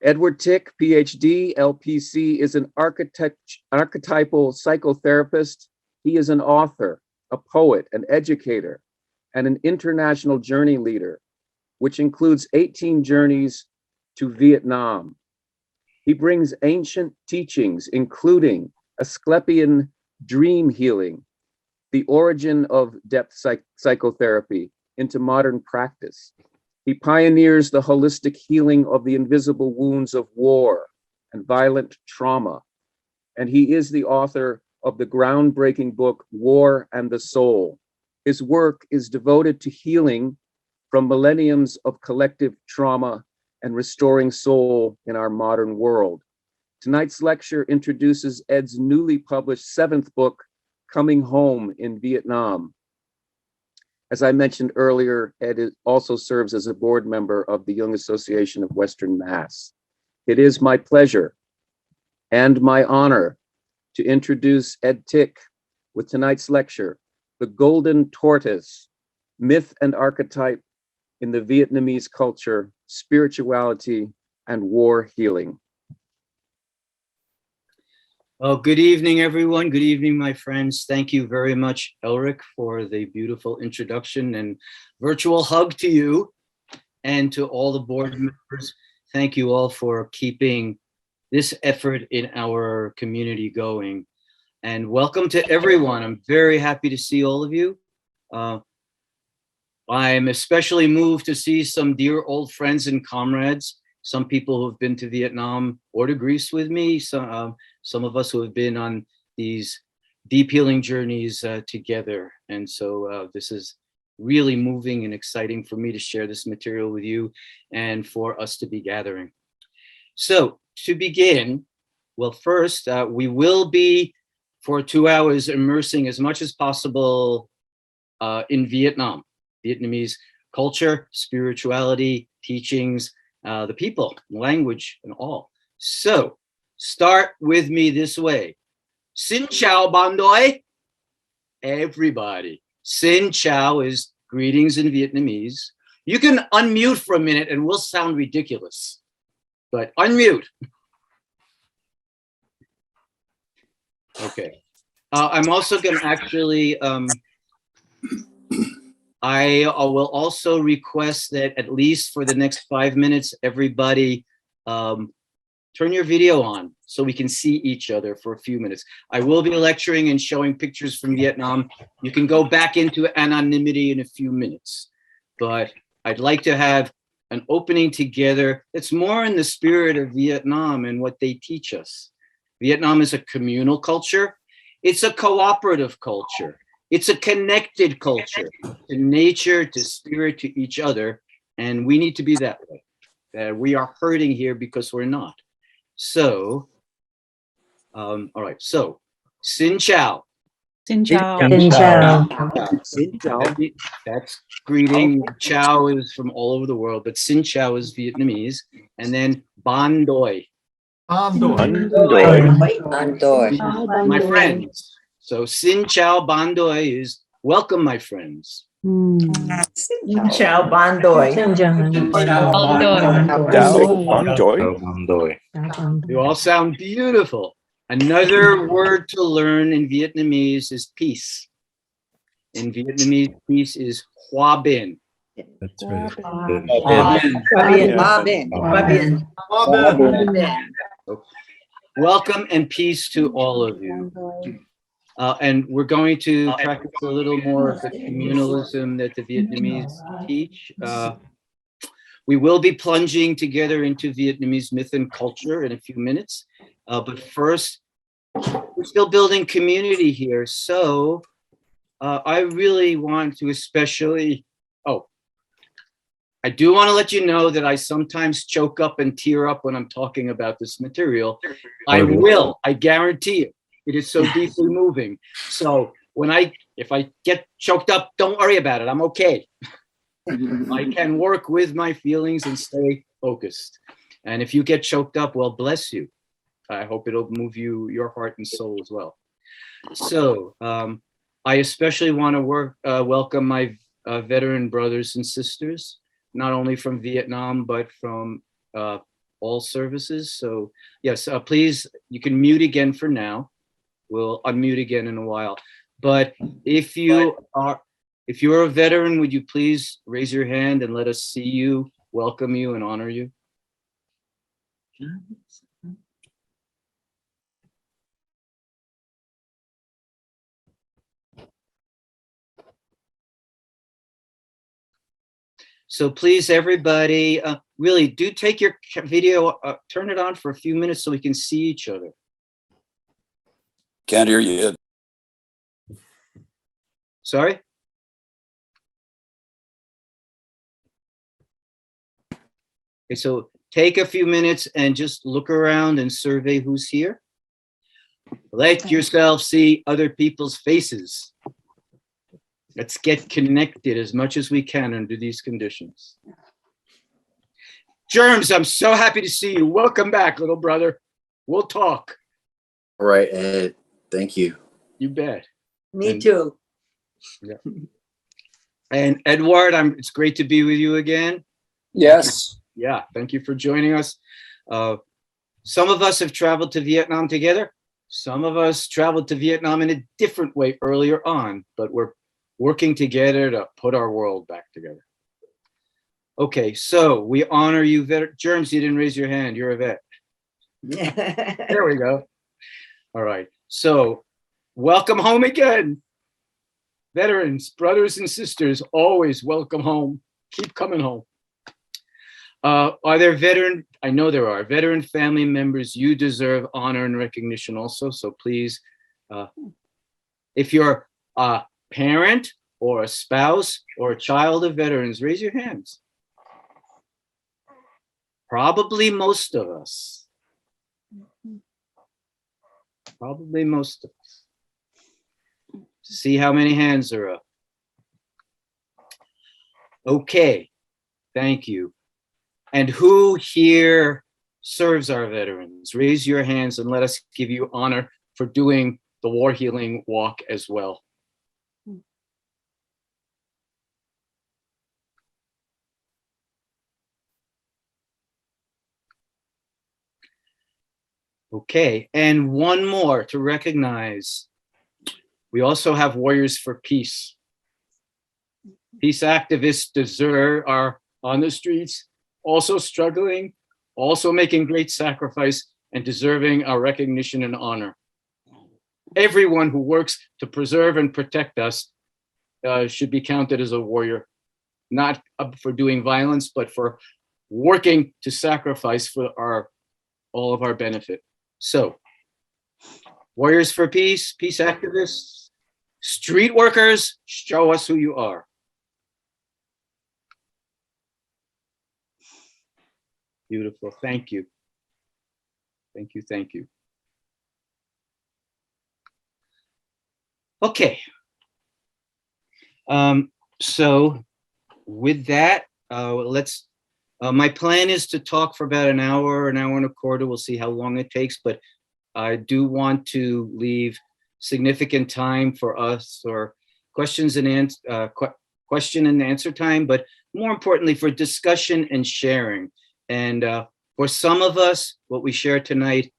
Edward Tick, PhD, LPC, is an archetypal psychotherapist. He is an author, a poet, an educator, and an international journey leader, which includes 18 journeys to Vietnam. He brings ancient teachings, including Asclepian dream healing, the origin of depth psychotherapy, into modern practice. He pioneers the holistic healing of the invisible wounds of war and violent trauma. And he is the author of the groundbreaking book, War and the Soul. His work is devoted to healing from millenniums of collective trauma and restoring soul in our modern world. Tonight's lecture introduces Ed's newly published 7th book, Coming Home in Viet Nam. As I mentioned earlier, Ed also serves as a board member of the Jung Association of Western Mass. It is my pleasure and my honor to introduce Ed Tick with tonight's lecture, The Golden Tortoise, Myth and Archetype in the Vietnamese Culture, Spirituality, and War Healing. Oh, good evening, everyone. Good evening, my friends. Thank you very much, Elric, for the beautiful introduction and virtual hug to you and to all the board members. Thank you all for keeping this effort in our community going. And welcome to everyone. I'm very happy to see all of you. I'm especially moved to see some dear old friends and comrades, some people who have been to Vietnam or to Greece with me, some of us who have been on these deep healing journeys together. And so this is really moving and exciting for me to share this material with you and for us to be gathering. So to begin, well, first, we will be for 2 hours immersing as much as possible in Vietnam, Vietnamese culture, spirituality, teachings, the people, language, and all. So start with me this way. Xin chào bạn đôi. Everybody. Xin chào is greetings in Vietnamese. You can unmute for a minute and we'll sound ridiculous, but unmute. Okay. I'm also going to actually, I will also request that at least for the next 5 minutes, everybody turn your video on so we can see each other for a few minutes. I will be lecturing and showing pictures from Vietnam. You can go back into anonymity in a few minutes, but I'd like to have an opening together that's more in the spirit of Vietnam and what they teach us. Vietnam is a communal culture. It's a cooperative culture. It's a connected culture to nature, to spirit, to each other. And we need to be that way. We are hurting here because we're not. So, all right. So, Xin chào. Xin chào. Xin chào. Xin chào. That's greeting. Chào is from all over the world, but Xin chào is Vietnamese. And then Ban doi. Ban doi. My friends. So Xin chào Ban doi is welcome, my friends. Xin chào bạn đôi. You all sound beautiful. Another word to learn in Vietnamese is peace. In Vietnamese, peace is hòa bình. That's right. Welcome and peace to all of you. And we're going to practice a little more of the communalism that the Vietnamese teach. We will be plunging together into Vietnamese myth and culture in a few minutes. But first, we're still building community here. So I really want to especially, I do want to let you know that I sometimes choke up and tear up when I'm talking about this material. I will, I guarantee you. It is so deeply moving. So if I get choked up, don't worry about it. I'm okay. I can work with my feelings and stay focused. And if you get choked up, well, bless you. I hope it'll move your heart and soul as well. So I especially want to welcome my veteran brothers and sisters, not only from Vietnam, but from all services. So yes, please, you can mute again for now. We'll unmute again in a while. But if you're a veteran, would you please raise your hand and let us see you, welcome you, and honor you? So please, everybody, really do take your video, turn it on for a few minutes so we can see each other. Can't hear you yet. Sorry? Okay, so take a few minutes and just look around and survey who's here. Let yourself see other people's faces. Let's get connected as much as we can under these conditions. Germs, I'm so happy to see you. Welcome back, little brother. We'll talk. All right, Ed. Thank you. You bet. Me too. Yeah. And Edward, it's great to be with you again. Yes. Yeah, thank you for joining us. Some of us have traveled to Vietnam together. Some of us traveled to Vietnam in a different way earlier on, but we're working together to put our world back together. Okay, so we honor you, Germs, you didn't raise your hand, you're a vet. There we go. All right, so welcome home again. Veterans, brothers and sisters, always welcome home. Keep coming home. Are there veteran, I know there are, veteran family members, you deserve honor and recognition also, so please, if you're a parent or a spouse or a child of veterans, raise your hands. Probably most of us. Probably most of us. See how many hands are up. Okay, thank you. And who here serves our veterans? Raise your hands and let us give you honor for doing the war healing walk as well. Okay, and one more to recognize. We also have warriors for peace. Peace activists are on the streets, also struggling, also making great sacrifice and deserving our recognition and honor. Everyone who works to preserve and protect us should be counted as a warrior, not for doing violence, but for working to sacrifice for all of our benefit. So, warriors for peace, peace activists, street workers, show us who you are. Beautiful, thank you. Thank you, thank you. Okay. So with that, my plan is to talk for about an hour and a quarter. We'll see how long it takes, but I do want to leave significant time for us or question and answer time, but more importantly for discussion and sharing. And for some of us, what we share tonight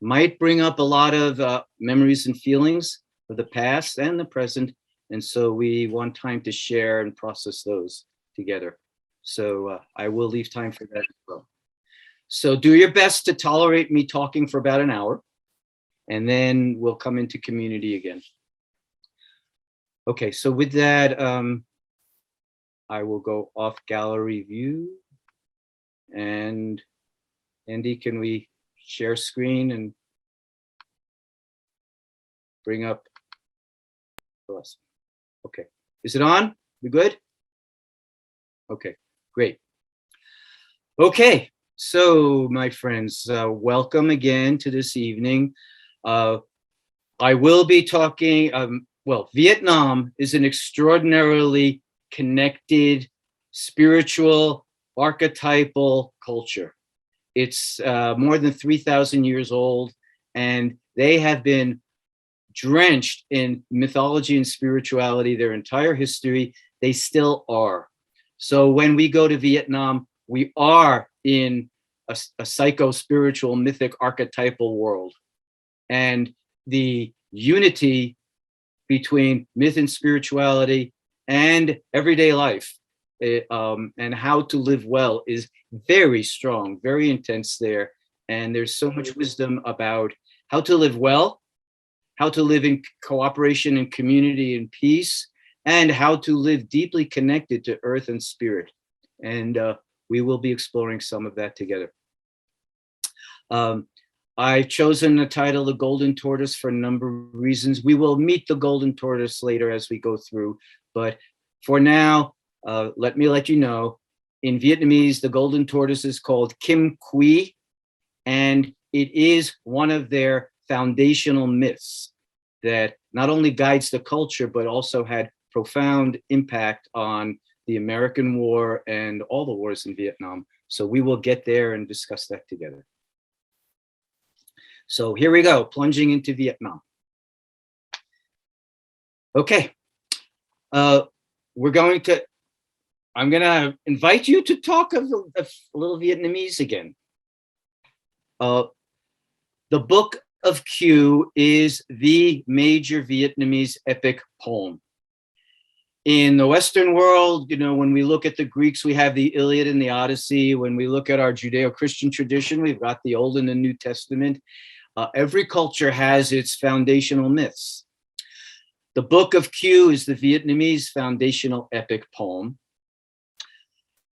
might bring up a lot of memories and feelings of the past and the present. And so we want time to share and process those together. So I will leave time for that as well. So do your best to tolerate me talking for about an hour, and then we'll come into community again. Okay, so with that, I will go off gallery view. And Andy, can we share screen and bring up us? Okay, is it on? We good? Okay, great. Okay, so my friends, welcome again to this evening. I will be talking, well, Vietnam is an extraordinarily connected, spiritual, archetypal culture. It's more than 3,000 years old, and they have been drenched in mythology and spirituality their entire history. They still are. So when we go to Vietnam, we are in a psycho-spiritual, mythic, archetypal world. And the unity between myth and spirituality and everyday life, and how to live well is very strong, very intense there. And there's so much wisdom about how to live well, how to live in cooperation and community and peace, and how to live deeply connected to earth and spirit. And we will be exploring some of that together. I've chosen the title, The Golden Tortoise, for a number of reasons. We will meet the Golden Tortoise later as we go through, but for now, let me let you know, in Vietnamese, the Golden Tortoise is called Kim QUY, and it is one of their foundational myths that not only guides the culture, but also had profound impact on the American War and all the wars in Vietnam. So we will get there and discuss that together. So here we go, plunging into Vietnam. Okay, I'm gonna invite you to talk a little Vietnamese again. The Book of Q is the major Vietnamese epic poem. In the Western world, you know, when we look at the Greeks, we have the Iliad and the Odyssey. When we look at our Judeo-Christian tradition, we've got the Old and the New Testament. Every culture has its foundational myths. The Book of Q is the Vietnamese foundational epic poem.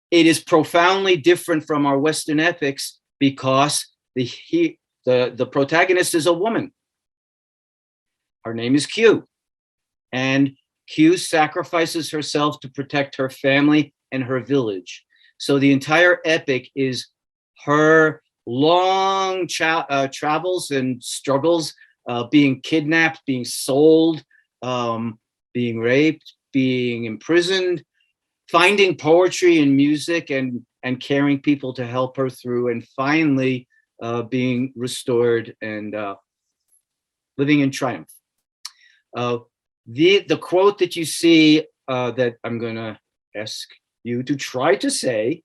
It is profoundly different from our Western epics because the protagonist is a woman. Her name is Q, and Q sacrifices herself to protect her family and her village. So the entire epic is her long travels and struggles, being kidnapped, being sold, being raped, being imprisoned, finding poetry and music and caring people to help her through, and finally being restored and living in triumph. The quote that you see that I'm gonna ask you to try to say,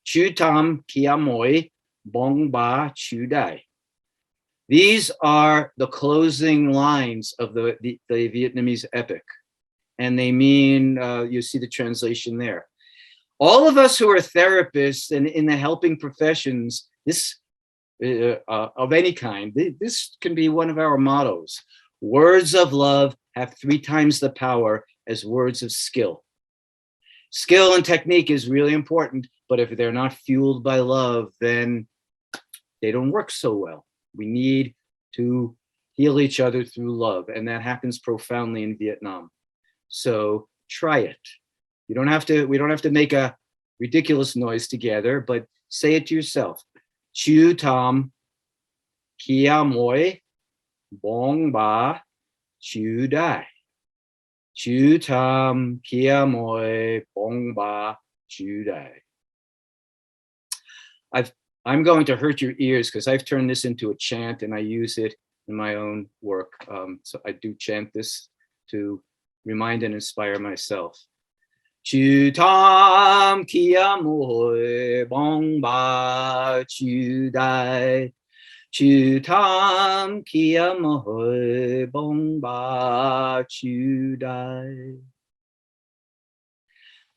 Chu Tam Kia Moi Bong Ba Chu Dai. These are the closing lines of the Vietnamese epic. And they mean, you see the translation there. All of us who are therapists and in the helping professions, this of any kind, this can be one of our mottos. Words of love have 3 times the power as words of skill. Skill and technique is really important, but if they're not fueled by love, then they don't work so well. We need to heal each other through love, and that happens profoundly in Vietnam. So try it. We don't have to make a ridiculous noise together, but say it to yourself. Chu Tam Kia Moi Bong Ba Chu Dai. Chu Tam Kia Moi Bong Ba Chu Dai. I'm going to hurt your ears because I've turned this into a chant and I use it in my own work. So I do chant this to remind and inspire myself. Chu Tam Kia Moi Bong Ba Chu Dai. Chu Tam Kia Moi Bong Ba Chu Dai.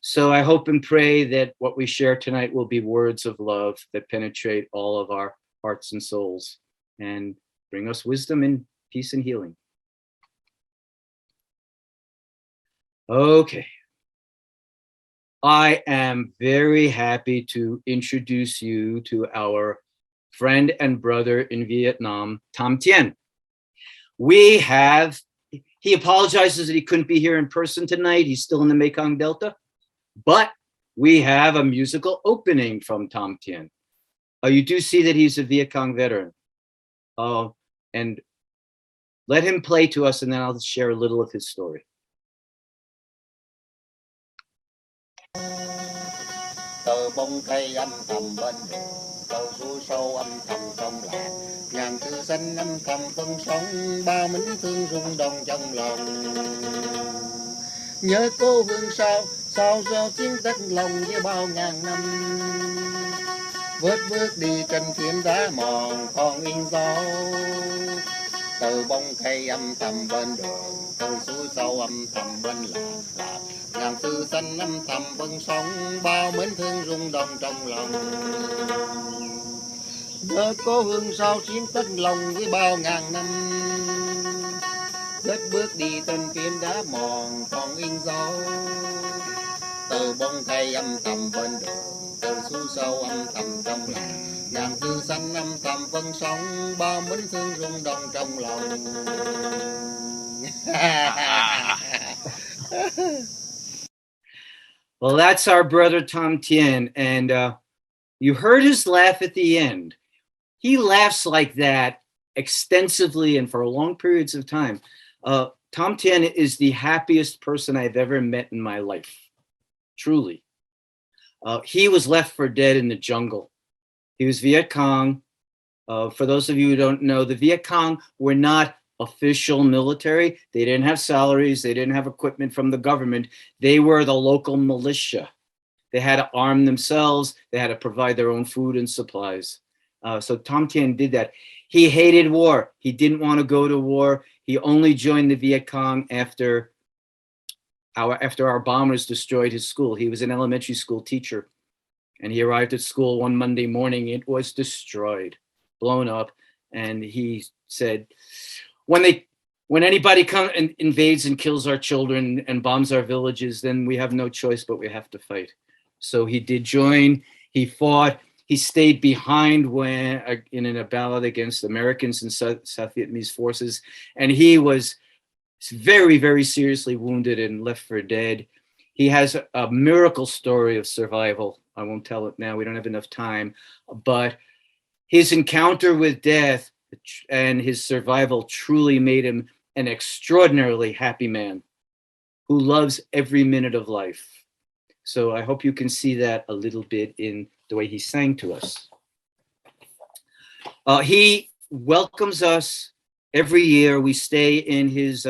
So I hope and pray that what we share tonight will be words of love that penetrate all of our hearts and souls and bring us wisdom and peace and healing. Okay. I am very happy to introduce you to our friend and brother in Vietnam, Tam Tien. He apologizes that he couldn't be here in person tonight. He's still in the Mekong Delta, but we have a musical opening from Tam Tien. You do see that he's a Viet Cong veteran. And let him play to us and then I'll share a little of his story. Từ bông cây âm thầm bên đường, cầu suối sâu âm thầm trong làng, ngàn chữ xanh âm thầm phân sóng, bao mến thương rung động trong lòng. Nhớ cô hương sao, sao do chiến đất lòng với bao ngàn năm. vớt bước đi trên phiến đá mòn còn in dấu. Từ bóng cây âm thầm bên đường, từ suối sâu âm thầm bên lạc, ngàn tư xanh âm thầm bên sông, bao mến thương rung động trong lòng. Đất có hương sao chiến tất lòng với bao ngàn năm, đất bước đi trên phiến đá mòn còn in dấu. Từ bóng cây âm thầm bên đường, từ suối sâu âm thầm trong làng, ngàn tư xanh âm thầm vân sóng, bao mến thương rung động trong lòng. Well, that's our brother Tom Tien, and you heard his laugh at the end. He laughs like that extensively and for long periods of time. Tom Tien is the happiest person I've ever met in my life, truly. He was left for dead in the jungle. He was Viet Cong. For those of you who don't know, the Viet Cong were not official military. They didn't have salaries. They didn't have equipment from the government. They were the local militia. They had to arm themselves. They had to provide their own food and supplies. So Tom Tien did that. He hated war. He didn't want to go to war. He only joined the Viet Cong after our bombers destroyed his school. He was an elementary school teacher, and he arrived at school one Monday morning. It was destroyed, blown up, and he said, when anybody comes and invades and kills our children and bombs our villages, then we have no choice but we have to fight. So he did join. He fought. He stayed behind when in a battle against Americans and South Vietnamese forces, and he was very, very seriously wounded and left for dead. He has a miracle story of survival. I won't tell it now. We don't have enough time, but his encounter with death and his survival truly made him an extraordinarily happy man who loves every minute of life. So I hope you can see that a little bit in the way he sang to us. He welcomes us every year. We stay in his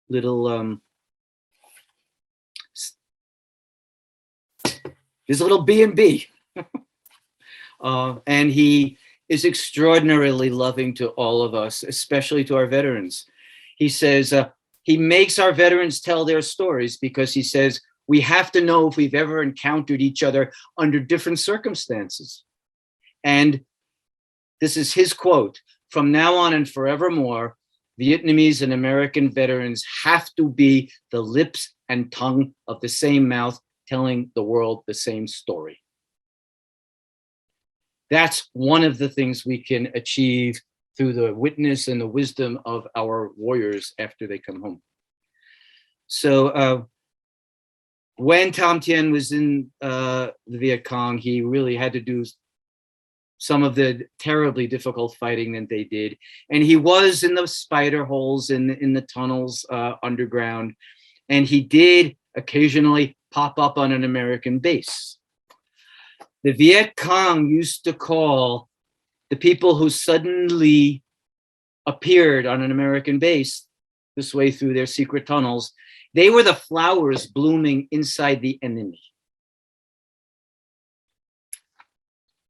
little B&B. And he is extraordinarily loving to all of us, especially to our veterans. He says he makes our veterans tell their stories because he says we have to know if we've ever encountered each other under different circumstances. And this is his quote: "From now on and forevermore, Vietnamese and American veterans have to be the lips and tongue of the same mouth, telling the world the same story." That's one of the things we can achieve through the witness and the wisdom of our warriors after they come home. So when Tom Tien was in the Viet Cong, he really had to do some of the terribly difficult fighting that they did. And he was in the spider holes in the tunnels underground. And he did occasionally pop up on an American base. The Viet Cong used to call the people who suddenly appeared on an American base this way through their secret tunnels, they were the flowers blooming inside the enemy.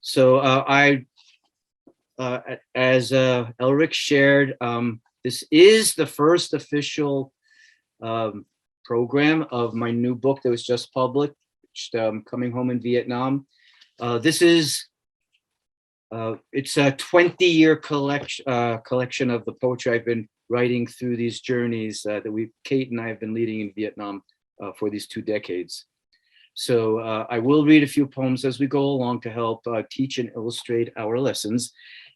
So as Elric shared, this is the first official program of my new book that was just published, Coming Home in Vietnam. This is it's a 20-year collection of the poetry I've been writing through these journeys that Kate and I have been leading in Vietnam for these 2 decades. So I will read a few poems as we go along to help teach and illustrate our lessons.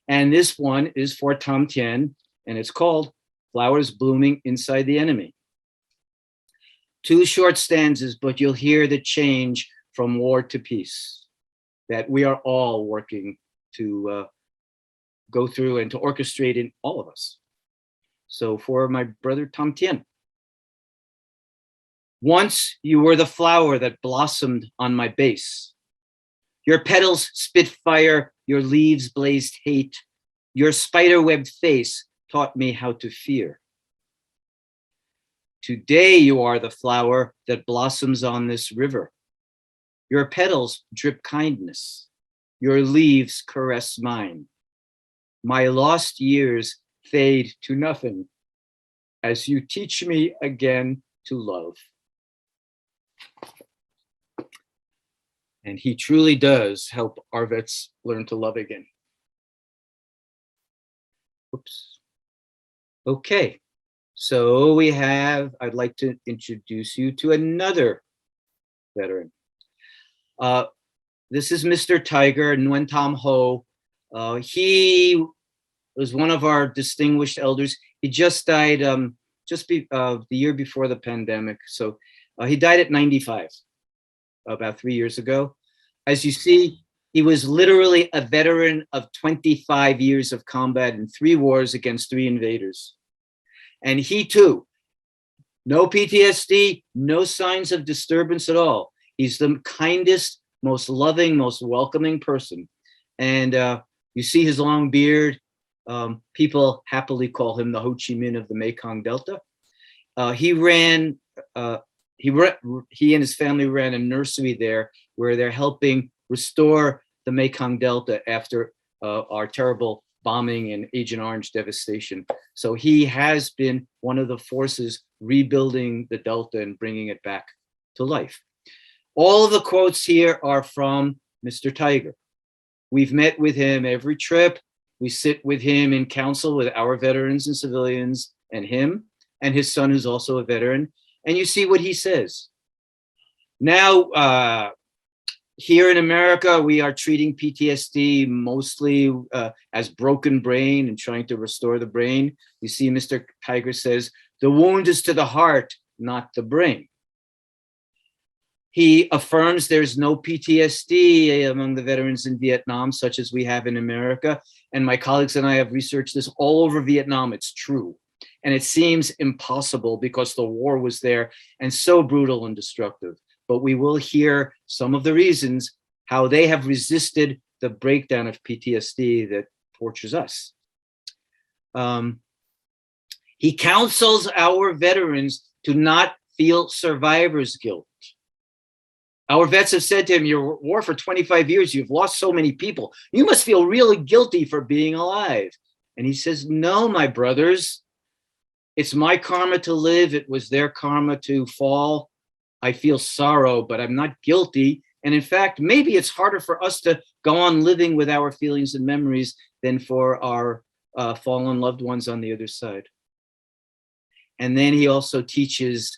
And this one is for Tom Tien, and it's called Flowers Blooming Inside the Enemy. 2 short stanzas, but you'll hear the change from war to peace that we are all working to go through and to orchestrate in all of us. So for my brother Tom Tien. Once you were the flower that blossomed on my base. Your petals spit fire, your leaves blazed hate. Your spider-webbed face taught me how to fear. Today you are the flower that blossoms on this river. Your petals drip kindness. your leaves caress mine. My lost years fade to nothing as you teach me again to love. And he truly does help our vets learn to love again. Oops. Okay, so I'd like to introduce you to another veteran. This is Mr. Tiger, Nguyen Tam Ho. He was one of our distinguished elders. He just died the year before the pandemic. So he died at 95, about 3 years ago. As you see, he was literally a veteran of 25 years of combat in 3 wars against 3 invaders. And he too, no PTSD, no signs of disturbance at all. He's the kindest, most loving, most welcoming person. And you see his long beard. People happily call him the Ho Chi Minh of the Mekong Delta. He and his family ran a nursery there where they're helping restore the Mekong Delta after our terrible bombing and Agent Orange devastation. So he has been one of the forces rebuilding the Delta and bringing it back to life. All of the quotes here are from Mr. Tiger. We've met with him every trip. We sit with him in council with our veterans and civilians and him and his son, who's also a veteran. And you see what he says. Now, here in America, we are treating PTSD mostly as broken brain and trying to restore the brain. You see, Mr. Tiger says, the wound is to the heart, not the brain. He affirms there's no PTSD among the veterans in Vietnam, such as we have in America. And my colleagues and I have researched this all over Vietnam. It's true. And it seems impossible because the war was there and so brutal and destructive. But we will hear some of the reasons how they have resisted the breakdown of PTSD that tortures us. He counsels our veterans to not feel survivor's guilt. Our vets have said to him, "Your war for 25 years, you've lost so many people. You must feel really guilty for being alive." And he says, "No, my brothers, it's my karma to live. It was their karma to fall. I feel sorrow, but I'm not guilty. And in fact, maybe it's harder for us to go on living with our feelings and memories than for our fallen loved ones on the other side." And then he also teaches,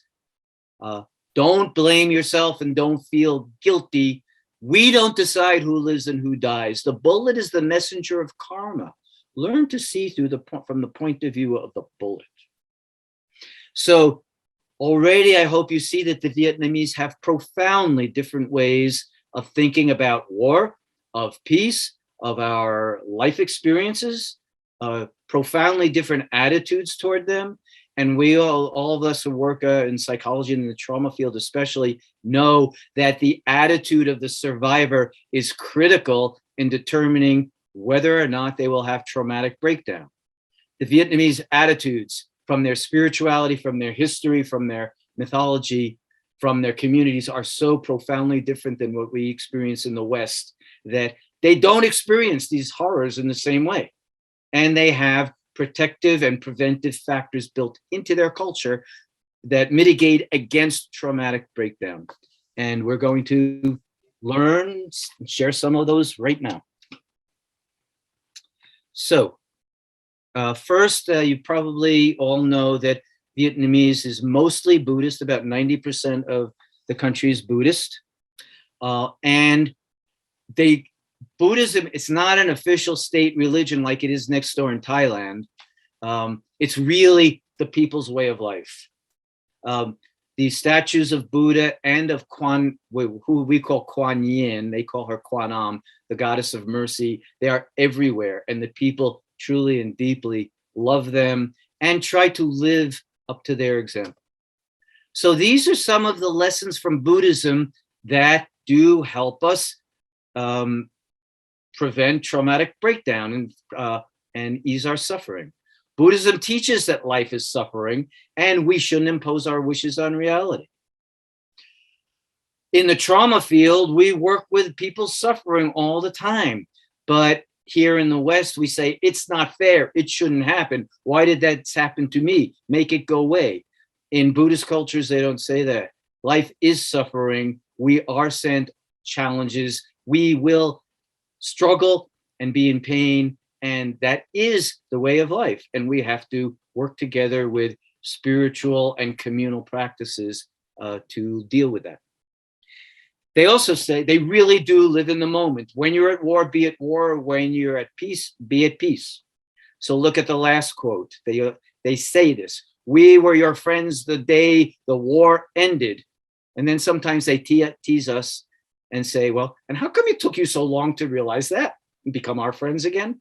don't blame yourself and don't feel guilty. We don't decide who lives and who dies. The bullet is the messenger of karma. Learn to see from the point of view of the bullet. So already, I hope you see that the Vietnamese have profoundly different ways of thinking about war, of peace, of our life experiences, profoundly different attitudes toward them. And we all of us who work in psychology and in the trauma field especially know that the attitude of the survivor is critical in determining whether or not they will have traumatic breakdown. The Vietnamese attitudes, from their spirituality, from their history, from their mythology, from their communities, are so profoundly different than what we experience in the West that they don't experience these horrors in the same way. And they have protective and preventive factors built into their culture that mitigate against traumatic breakdown. And we're going to learn and share some of those right now. So first, you probably all know that Vietnamese is mostly Buddhist. About 90% of the country is Buddhist. And Buddhism, it's not an official state religion like it is next door in Thailand. It's really the people's way of life. The statues of Buddha and of who we call Kuan Yin, they call her Kuan Am, the goddess of mercy, they are everywhere. And the people truly and deeply love them and try to live up to their example. So these are some of the lessons from Buddhism that do help us prevent traumatic breakdown and ease our suffering. Buddhism teaches that life is suffering and we shouldn't impose our wishes on reality. In the trauma field, we work with people suffering all the time. But here in the West, we say, it's not fair. It shouldn't happen. Why did that happen to me? Make it go away. In Buddhist cultures, they don't say that. Life is suffering. We are sent challenges. We will struggle and be in pain. And that is the way of life. And we have to work together with spiritual and communal practices to deal with that. They also say they really do live in the moment. When you're at war, be at war. When you're at peace, be at peace. So look at the last quote. They say this: we were your friends the day the war ended. And then sometimes they tease us and say, well, and how come it took you so long to realize that and become our friends again?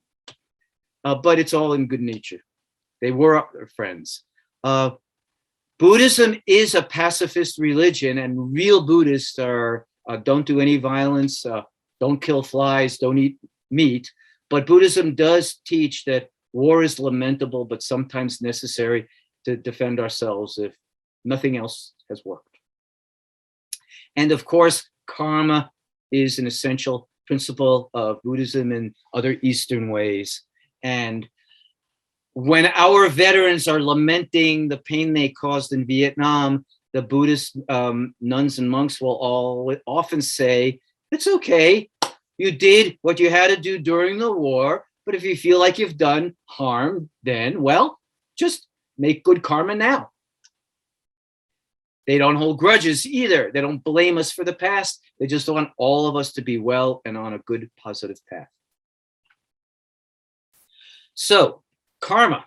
But it's all in good nature. They were our friends. Buddhism is a pacifist religion, and real Buddhists are don't do any violence, don't kill flies, don't eat meat. But Buddhism does teach that war is lamentable, but sometimes necessary to defend ourselves if nothing else has worked. And of course, karma is an essential principle of Buddhism and other Eastern ways. And when our veterans are lamenting the pain they caused in Vietnam, the Buddhist nuns and monks will often say, it's okay, you did what you had to do during the war, but if you feel like you've done harm, then, well, just make good karma now. They don't hold grudges either. They don't blame us for the past. They just want all of us to be well and on a good, positive path. So, karma.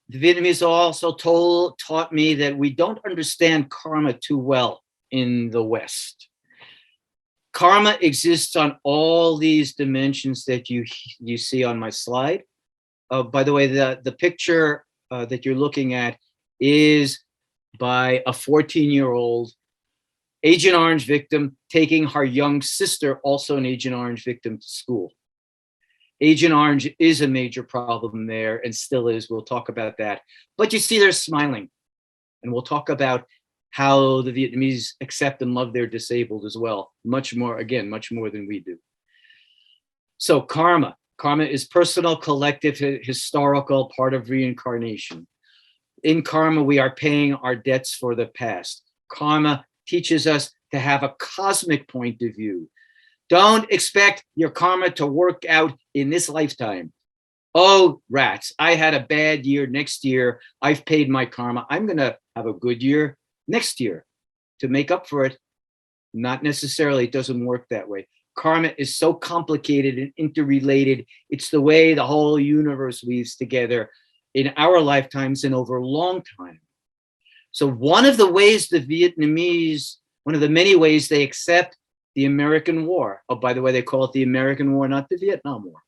The Vietnamese also taught me that we don't understand karma too well in the West. Karma exists on all these dimensions that you see on my slide. By the way, the picture that you're looking at is by a 14-year-old Agent Orange victim taking her young sister, also an Agent Orange victim, to school. Agent Orange is a major problem there and still is. We'll talk about that. But you see they're smiling. And we'll talk about how the Vietnamese accept and love their disabled as well. Much more, again, much more than we do. So karma. Karma is personal, collective, historical, part of reincarnation. In karma, we are paying our debts for the past. Karma teaches us to have a cosmic point of view. Don't expect your karma to work out in this lifetime. Oh, rats, I had a bad year. Next year, I've paid my karma. I'm going to have a good year next year to make up for it. Not necessarily. It doesn't work that way. Karma is so complicated and interrelated. It's the way the whole universe weaves together in our lifetimes and over a long time. So one of the ways the Vietnamese, one of the many ways they accept the American War. Oh, by the way, they call it the American War, not the Vietnam War.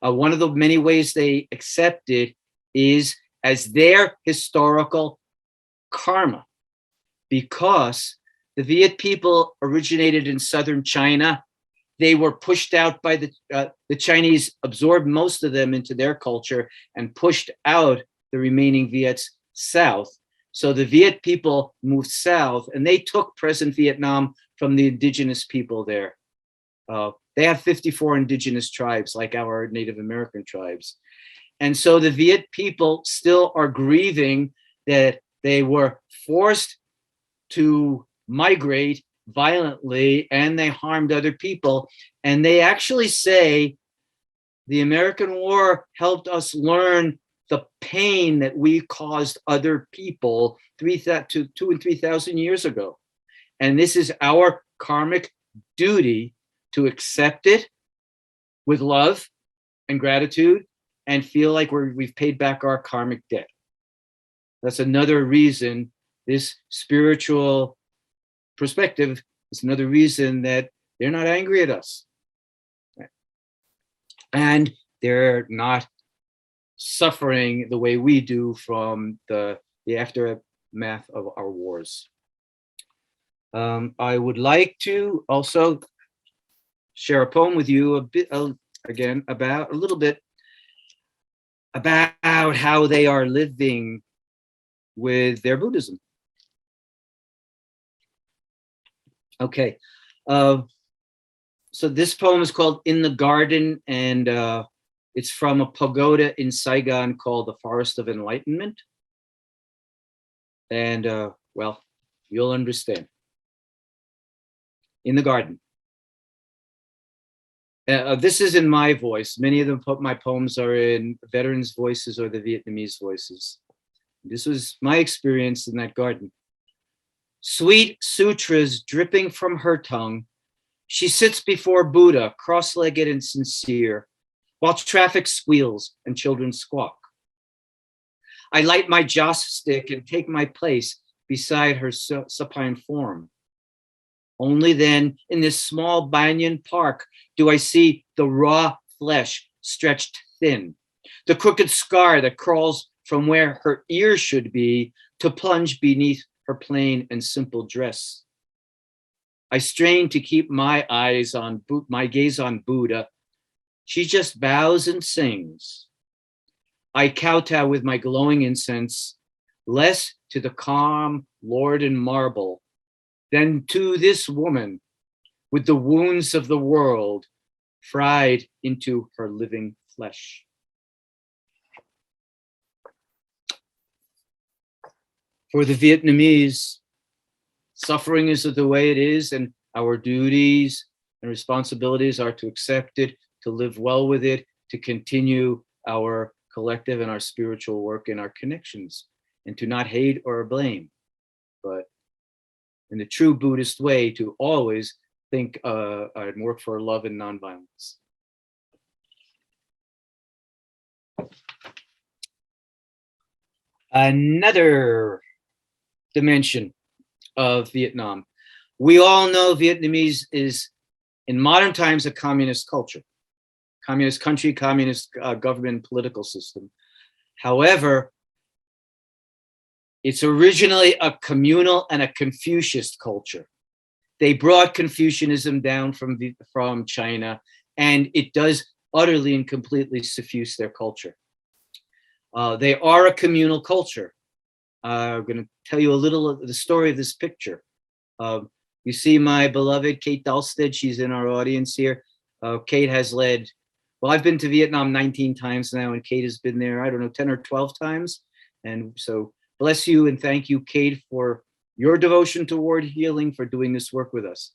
One of the many ways they accept it is as their historical karma, because the Viet people originated in southern China. They were pushed out by the Chinese, absorbed most of them into their culture and pushed out the remaining Viets south. So the Viet people moved south and they took present Vietnam from the indigenous people there. They have 54 indigenous tribes like our Native American tribes. And so the Viet people still are grieving that they were forced to migrate violently and they harmed other people. And they actually say the American War helped us learn the pain that we caused other people 2,000 and 3,000 years ago. And this is our karmic duty to accept it with love and gratitude and feel like we've paid back our karmic debt. That's another reason this spiritual perspective is another reason that they're not angry at us. And they're not suffering the way we do from the aftermath of our wars. I would like to also share a poem with you a bit, again, about a little bit about how they are living with their Buddhism. Okay. So this poem is called In the Garden, and it's from a pagoda in Saigon called the Forest of Enlightenment. And well, you'll understand. In the garden. This is in my voice. Many of my poems are in veterans' voices or the Vietnamese voices. This was my experience in that garden. Sweet sutras dripping from her tongue, she sits before Buddha, cross-legged and sincere, while traffic squeals and children squawk. I light my joss stick and take my place beside her supine form. Only then, in this small banyan park, do I see the raw flesh stretched thin, the crooked scar that crawls from where her ear should be to plunge beneath her plain and simple dress. I strain to keep my gaze on Buddha. She just bows and sings. I kowtow with my glowing incense, less to the calm Lord in marble than to this woman with the wounds of the world fried into her living flesh. For the Vietnamese, suffering is the way it is, and our duties and responsibilities are to accept it, to live well with it, to continue our collective and our spiritual work and our connections, and to not hate or blame, but in the true Buddhist way, to always think and work for love and nonviolence. Another dimension of Vietnam. We all know Vietnamese is, in modern times, a communist culture, communist country, communist government, political system. However, it's originally a communal and a Confucianist culture. They brought Confucianism down from China, and it does utterly and completely suffuse their culture. They are a communal culture. I'm going to tell you a little of the story of this picture. You see my beloved Kate Dahlstedt, she's in our audience here. Kate has led, well, I've been to Vietnam 19 times now, and Kate has been there, I don't know, 10 or 12 times. And so bless you and thank you, Kate, for your devotion toward healing, for doing this work with us.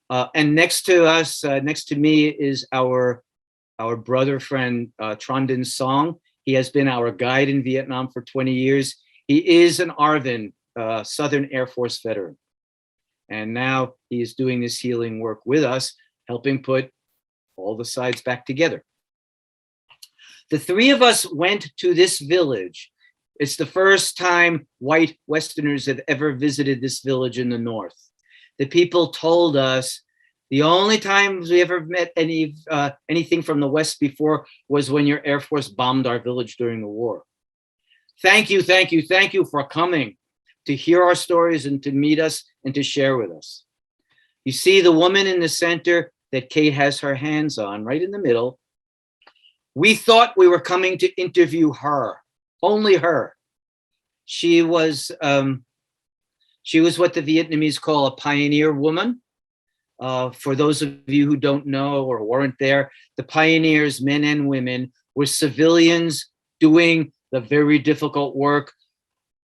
And next to us, next to me is our brother friend, Tran Dinh Song. He has been our guide in Vietnam for 20 years. He is an ARVN, Southern Air Force veteran. And now he is doing this healing work with us, helping put all the sides back together. The three of us went to this village. It's the first time white Westerners have ever visited this village in the north. The people told us the only times we ever met anything from the West before was when your Air Force bombed our village during the war. Thank you, thank you, thank you for coming to hear our stories and to meet us and to share with us. You see the woman in the center that Kate has her hands on, right in the middle. We thought we were coming to interview her, only her. She was what the Vietnamese call a pioneer woman. For those of you who don't know or weren't there, the pioneers, men and women, were civilians doing the very difficult work,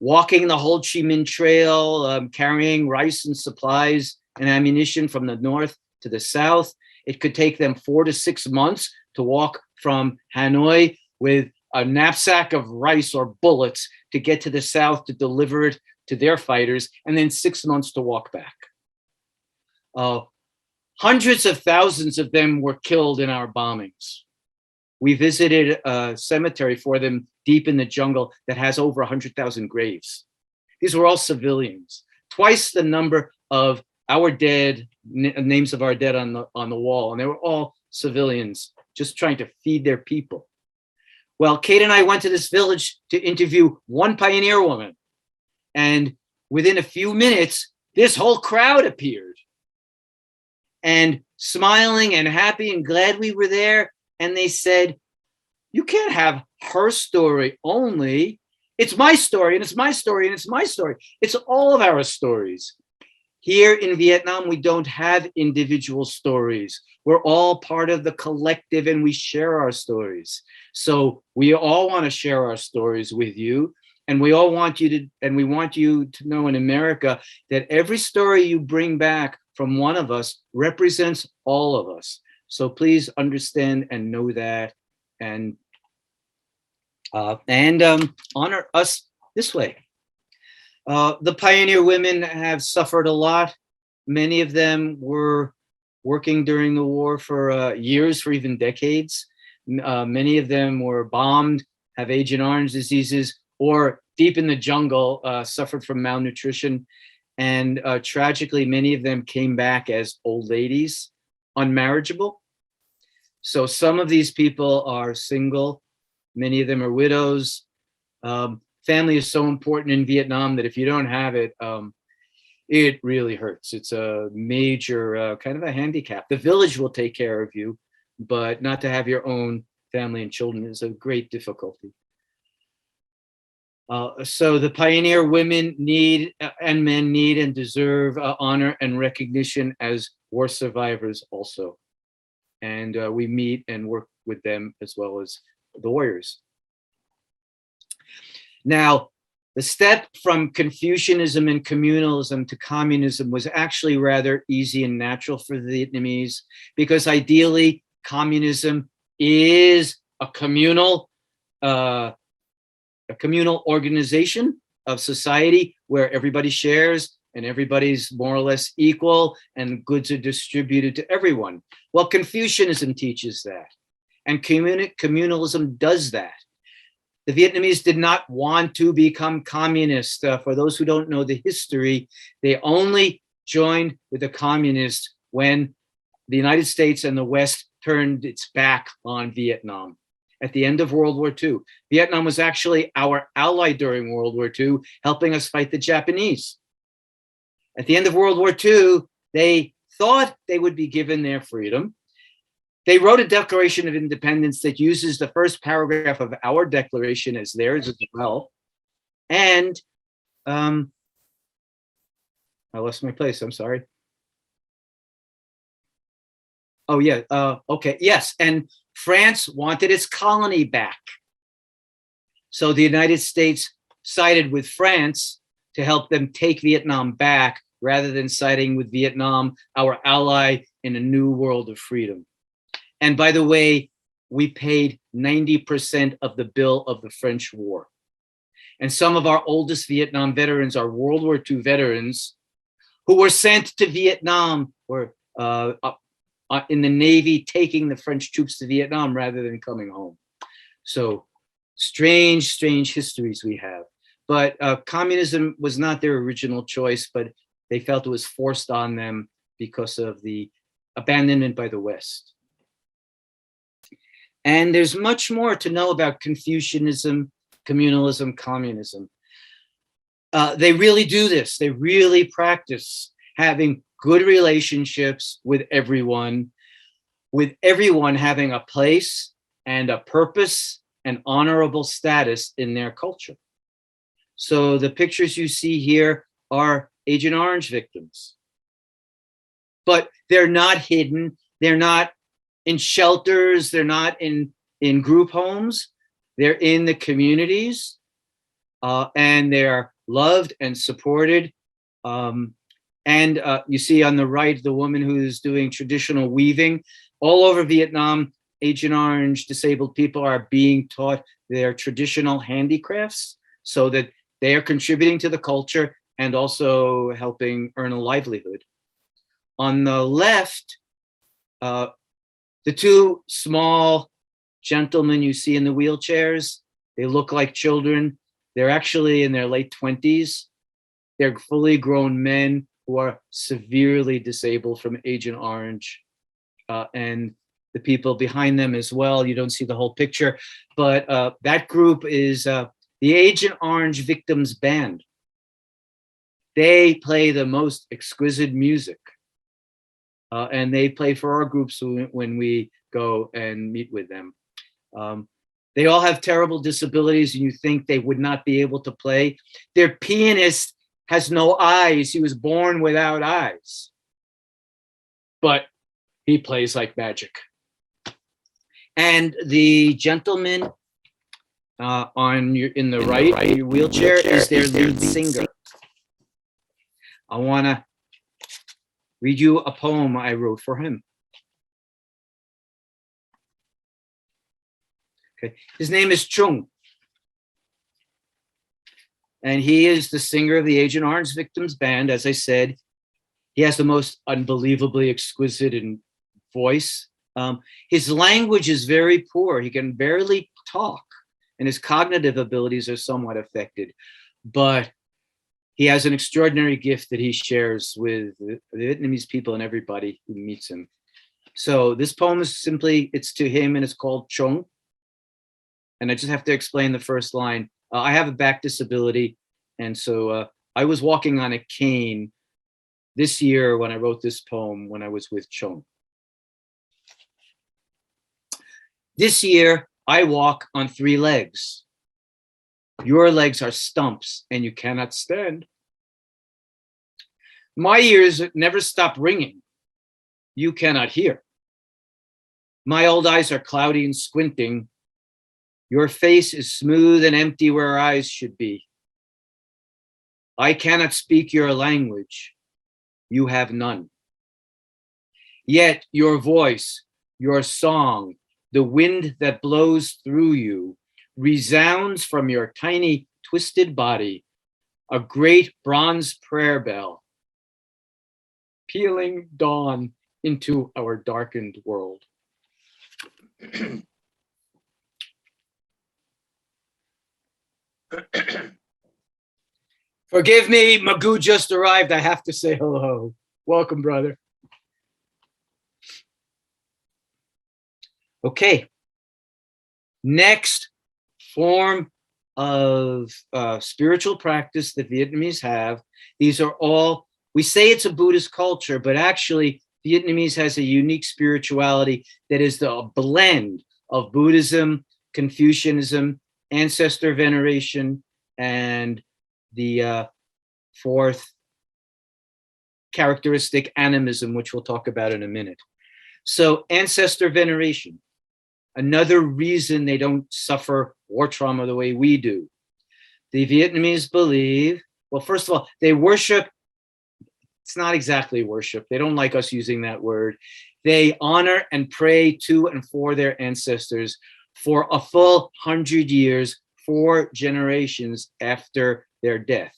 walking the Ho Chi Minh Trail, carrying rice and supplies and ammunition from the north to the south. It could take them 4 to 6 months to walk from Hanoi with a knapsack of rice or bullets to get to the south to deliver it to their fighters, and then 6 months to walk back. Hundreds of thousands of them were killed in our bombings. We visited a cemetery for them deep in the jungle that has over 100,000 graves. These were all civilians, twice the number of our dead, names of our dead on the wall, and they were all civilians just trying to feed their people. Well, Kate and I went to this village to interview one pioneer woman, and within a few minutes, this whole crowd appeared, and smiling and happy and glad we were there. And they said, you can't have her story only. It's my story, and it's my story, and it's my story. It's all of our stories. Here in Vietnam, we don't have individual stories. We're all part of the collective and we share our stories. So we all want to share our stories with you. And we all want you to, and we want you to know in America that every story you bring back from one of us represents all of us. So please understand and know that, and honor us this way. The pioneer women have suffered a lot. Many of them were working during the war for years, for even decades. Many of them were bombed, have Agent Orange diseases, or deep in the jungle, suffered from malnutrition. And tragically, many of them came back as old ladies, unmarriageable. So some of these people are single. Many of them are widows. Family is so important in Vietnam that if you don't have it, it really hurts. It's a major kind of a handicap. The village will take care of you, but not to have your own family and children is a great difficulty. So the pioneer women need and men need and deserve honor and recognition as war survivors also. And we meet and work with them as well as the warriors. Now, the step from Confucianism and communalism to communism was actually rather easy and natural for the Vietnamese, because ideally communism is a communal organization of society where everybody shares and everybody's more or less equal and goods are distributed to everyone. Well, Confucianism teaches that, and communalism does that. The Vietnamese did not want to become communist. For those who don't know the history, they only joined with the communists when the United States and the West turned its back on Vietnam. At the end of World War II, Vietnam was actually our ally during World War II, helping us fight the Japanese. At the end of World War II, they thought they would be given their freedom. They wrote a Declaration of Independence that uses the first paragraph of our declaration as theirs as well. And I lost my place, I'm sorry. Oh yeah, okay, yes, and France wanted its colony back. So the United States sided with France to help them take Vietnam back, rather than siding with Vietnam, our ally in a new world of freedom. And by the way, we paid 90% of the bill of the French War. And some of our oldest Vietnam veterans are World War II veterans who were sent to Vietnam, or in the Navy, taking the French troops to Vietnam rather than coming home. So strange, strange histories we have. But communism was not their original choice, but they felt it was forced on them because of the abandonment by the West. And there's much more to know about Confucianism, communalism, communism. They really do this. They really practice having good relationships with everyone having a place and a purpose and honorable status in their culture. So the pictures you see here are Agent Orange victims. But they're not hidden. They're not in shelters. They're not in group homes. They're in the communities, and they're loved and supported. And you see on the right, the woman who's doing traditional weaving. All over Vietnam, Agent Orange disabled people are being taught their traditional handicrafts so that they are contributing to the culture and also helping earn a livelihood. On the left, the two small gentlemen you see in the wheelchairs, they look like children. They're actually in their late 20s. They're fully grown men who are severely disabled from Agent Orange. And the people behind them as well. You don't see the whole picture, but that group is the Agent Orange Victims Band. They play the most exquisite music. And they play for our groups when we go and meet with them. They all have terrible disabilities and you think they would not be able to play. Their pianist has no eyes. He was born without eyes. But he plays like magic. And the gentleman in the right, your wheelchair, is their lead singer. I want to read you a poem I wrote for him. Okay, his name is Chung. And he is the singer of the Agent Orange Victims Band. As I said, he has the most unbelievably exquisite voice. His language is very poor. He can barely talk, and his cognitive abilities are somewhat affected. But he has an extraordinary gift that he shares with the Vietnamese people and everybody who meets him. So this poem is simply, it's to him, and it's called Chung. And I just have to explain the first line. I have a back disability, and so I was walking on a cane this year when I wrote this poem when I was with Chung. This year, I walk on 3 legs. Your legs are stumps, and you cannot stand. My ears never stop ringing. You cannot hear. My old eyes are cloudy and squinting. Your face is smooth and empty where eyes should be. I cannot speak your language. You have none. Yet your voice, your song, the wind that blows through you, resounds from your tiny twisted body, a great bronze prayer bell, pealing dawn into our darkened world. Forgive me, Magoo just arrived. I have to say hello. Welcome, brother. Okay. Next form of spiritual practice that Vietnamese have. These are all, we say it's a Buddhist culture, but actually Vietnamese has a unique spirituality that is the blend of Buddhism, Confucianism, ancestor veneration, and the fourth characteristic, animism, which we'll talk about in a minute. So ancestor veneration, another reason they don't suffer war trauma the way we do. The Vietnamese believe, well, first of all, they worship. It's not exactly worship. They don't like us using that word. They honor and pray to and for their ancestors for a full 100 years, 4 generations after their death.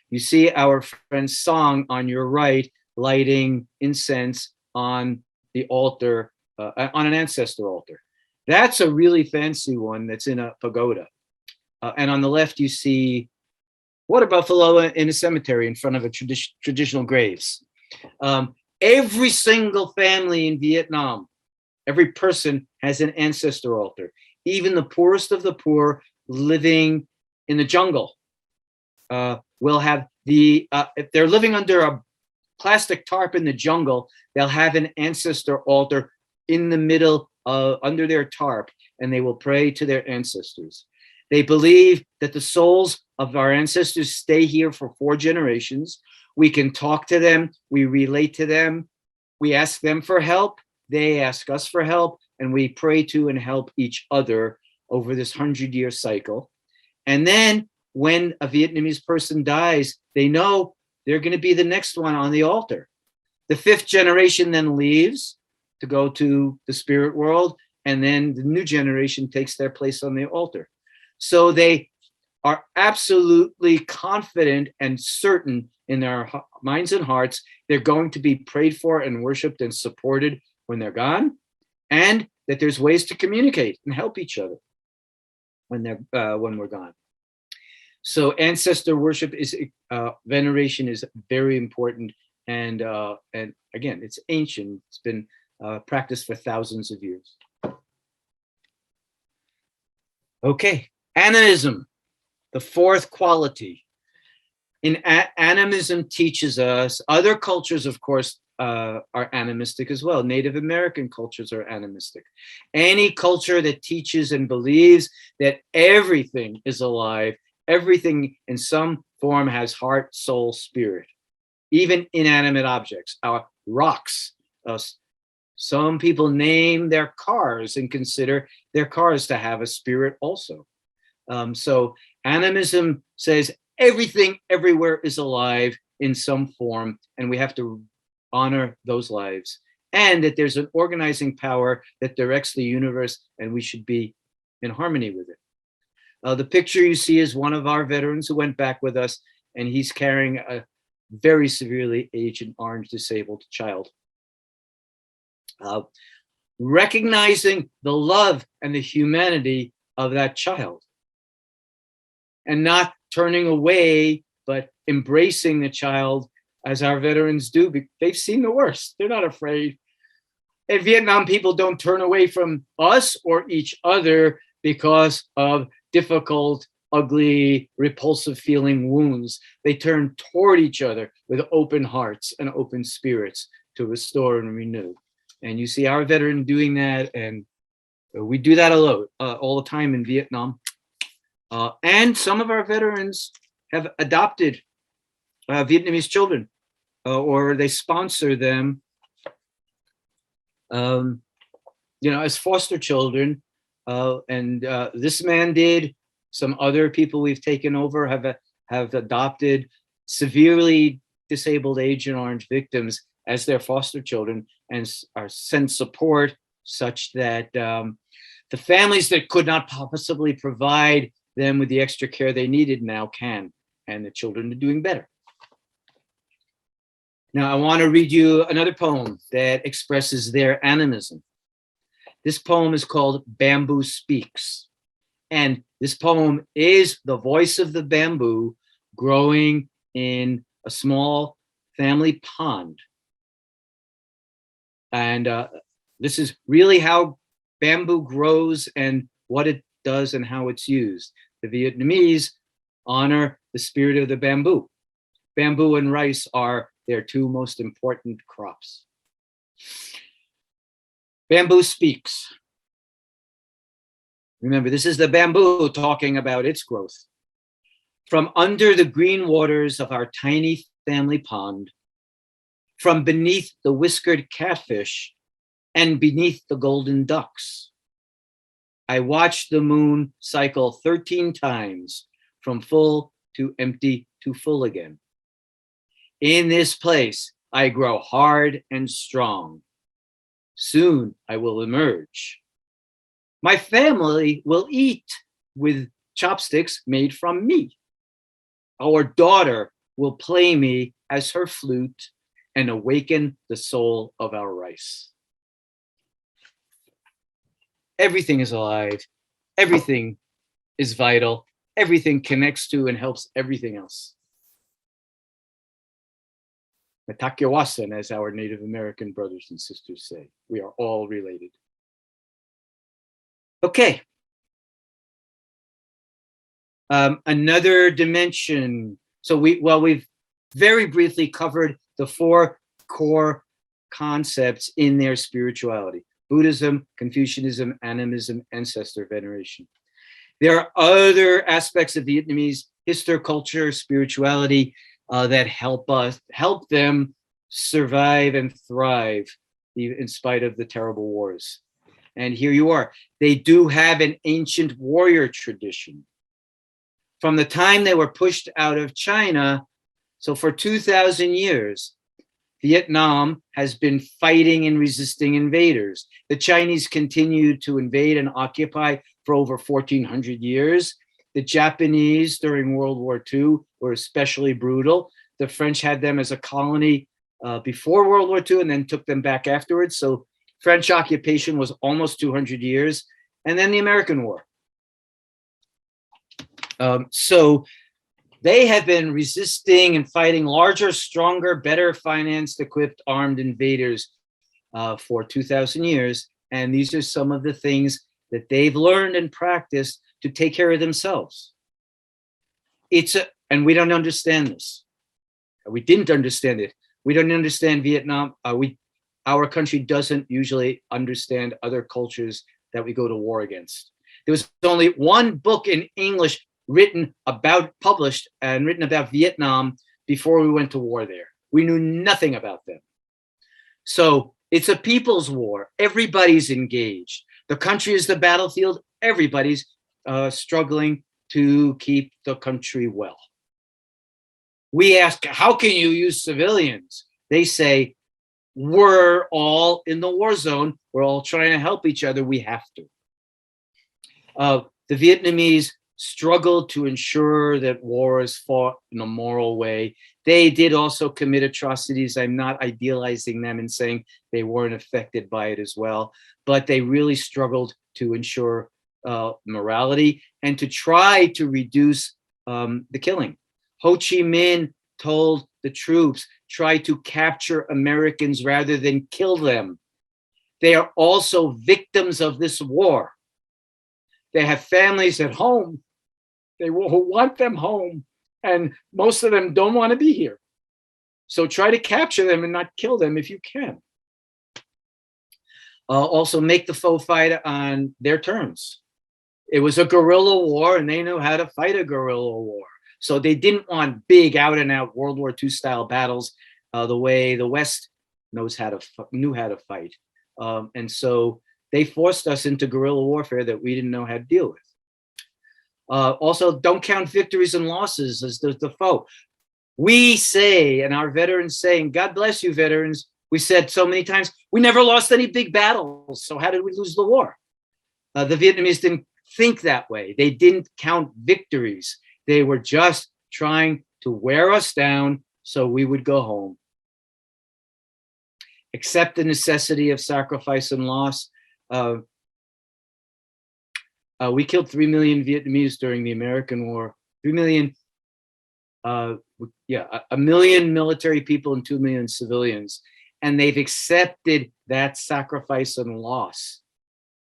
You see our friend Song on your right, lighting incense on the altar, on an ancestor altar. That's a really fancy one that's in a pagoda. And on the left, you see water buffalo in a cemetery in front of a traditional graves. Every single family in Vietnam, every person has an ancestor altar. Even the poorest of the poor living in the jungle will have if they're living under a plastic tarp in the jungle, they'll have an ancestor altar in the middle under their tarp, and they will pray to their ancestors. They believe that the souls of our ancestors stay here for 4 generations. We can talk to them, we relate to them, we ask them for help, they ask us for help, and we pray to and help each other over this 100-year cycle. And then when a Vietnamese person dies, they know they're going to be the next one on the altar. The 5th generation then leaves to go to the spirit world, and then the new generation takes their place on the altar. So they are absolutely confident and certain in their minds and hearts they're going to be prayed for and worshiped and supported when they're gone, and that there's ways to communicate and help each other when we're gone. So ancestor worship is veneration is very important, and again, it's ancient. It's been practiced for thousands of years. Okay, animism, the 4th quality. Animism teaches us, other cultures, of course, are animistic as well. Native American cultures are animistic. Any culture that teaches and believes that everything is alive, everything in some form has heart, soul, spirit. Even inanimate objects, our rocks. Some people name their cars and consider their cars to have a spirit also. So animism says everything everywhere is alive in some form, and we have to honor those lives, and that there's an organizing power that directs the universe, and we should be in harmony with it. The picture you see is one of our veterans who went back with us, and he's carrying a very severely Agent Orange disabled child. Recognizing the love and the humanity of that child, and not turning away, but embracing the child as our veterans do. They've seen the worst. They're not afraid. In Vietnam, people don't turn away from us or each other because of difficult, ugly, repulsive feeling wounds. They turn toward each other with open hearts and open spirits to restore and renew. And you see our veteran doing that, and we do that a lot, all the time in Vietnam. And some of our veterans have adopted Vietnamese children, or they sponsor them, as foster children. And this man did. Some other people we've taken over have adopted severely disabled Agent Orange victims as their foster children, and are sent support such that the families that could not possibly provide them with the extra care they needed now can, and the children are doing better. Now I want to read you another poem that expresses their animism. This poem is called Bamboo Speaks. And this poem is the voice of the bamboo growing in a small family pond. And this is really how bamboo grows and what it does and how it's used. The Vietnamese honor the spirit of the bamboo. Bamboo and rice are their two most important crops. Bamboo speaks. Remember, this is the bamboo talking about its growth. From under the green waters of our tiny family pond, from beneath the whiskered catfish and beneath the golden ducks, I watched the moon cycle 13 times from full to empty to full again. In this place, I grow hard and strong. Soon I will emerge. My family will eat with chopsticks made from me. Our daughter will play me as her flute and awaken the soul of our rice. Everything is alive. Everything is vital. Everything connects to and helps everything else. Metakiwasan, as our Native American brothers and sisters say. We are all related. Okay. Another dimension. So we've very briefly covered the four core concepts in their spirituality: Buddhism, Confucianism, Animism, Ancestor Veneration. There are other aspects of Vietnamese history, culture, spirituality that help them survive and thrive in spite of the terrible wars. And here you are. They do have an ancient warrior tradition. From the time they were pushed out of China, so for 2,000 years, Vietnam has been fighting and resisting invaders. The Chinese continued to invade and occupy for over 1,400 years. The Japanese during World War II were especially brutal. The French had them as a colony before World War II and then took them back afterwards. So French occupation was almost 200 years. And then the American War. So they have been resisting and fighting larger, stronger, better financed, equipped, armed invaders for 2,000 years. And these are some of the things that they've learned and practiced to take care of themselves. And we don't understand this. We didn't understand it. We don't understand Vietnam. Our country doesn't usually understand other cultures that we go to war against. There was only one book in English published and written about Vietnam before we went to war there. We knew nothing about them. So it's a people's war. Everybody's engaged. The country is the battlefield. Everybody's struggling to keep the country well. We ask, how can you use civilians? They say, we're all in the war zone. We're all trying to help each other. We have to. The Vietnamese struggled to ensure that war is fought in a moral way. They did also commit atrocities. I'm not idealizing them and saying they weren't affected by it as well, but they really struggled to ensure morality and to try to reduce the killing. Ho Chi Minh told the troops, try to capture Americans rather than kill them. They are also victims of this war. They have families at home. They want them home, and most of them don't want to be here. So try to capture them and not kill them if you can. Also make the foe fight on their terms. It was a guerrilla war, and they knew how to fight a guerrilla war. So they didn't want big out and out World War II style battles the way the West knew how to fight. And so they forced us into guerrilla warfare that we didn't know how to deal with. Also, don't count victories and losses as the foe. We say, and our veterans say, and God bless you veterans, we said so many times, we never lost any big battles, so how did we lose the war? The Vietnamese didn't think that way. They didn't count victories. They were just trying to wear us down so we would go home. Accept the necessity of sacrifice and loss. We killed 3 million Vietnamese during the American War. 3 million, 1 million military people and 2 million civilians. And they've accepted that sacrifice and loss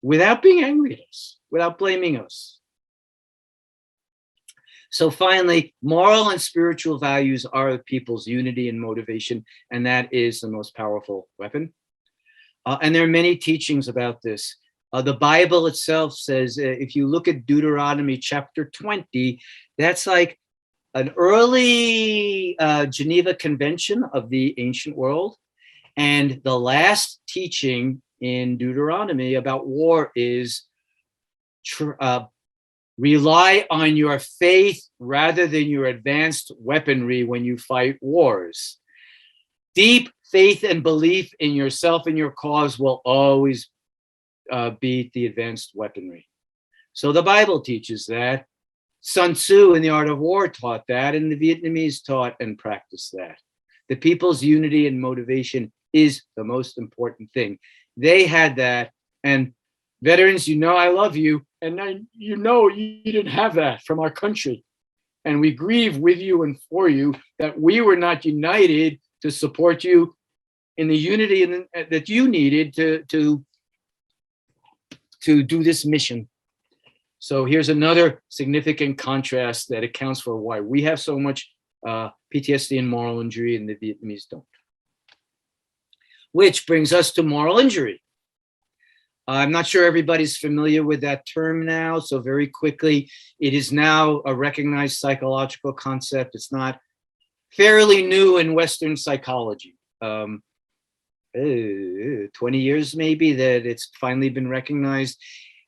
without being angry at us, without blaming us. So finally, moral and spiritual values are the people's unity and motivation, and that is the most powerful weapon. And there are many teachings about this. The Bible itself says, if you look at Deuteronomy chapter 20, that's like an early Geneva Convention of the ancient world. And the last teaching in Deuteronomy about war is rely on your faith rather than your advanced weaponry when you fight wars. Deep faith and belief in yourself and your cause will always beat the advanced weaponry. So the Bible teaches that. Sun Tzu in The Art of War taught that, and the Vietnamese taught and practiced that. The people's unity and motivation is the most important thing. They had that, and veterans, you know I love you, and you know you didn't have that from our country. And we grieve with you and for you that we were not united to support you in the unity that you needed to do this mission. So here's another significant contrast that accounts for why we have so much PTSD and moral injury and the Vietnamese don't. Which brings us to moral injury. I'm not sure everybody's familiar with that term now, so very quickly, it is now a recognized psychological concept. It's not fairly new in Western psychology. 20 years maybe that it's finally been recognized.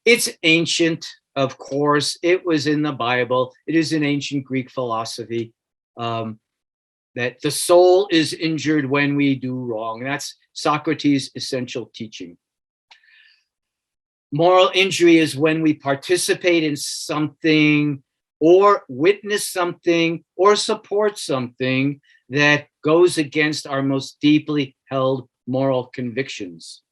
It's ancient, of course. It was in the Bible. It is in ancient Greek philosophy that the soul is injured when we do wrong. That's Socrates' essential teaching. Moral injury is when we participate in something or witness something or support something that goes against our most deeply held moral convictions.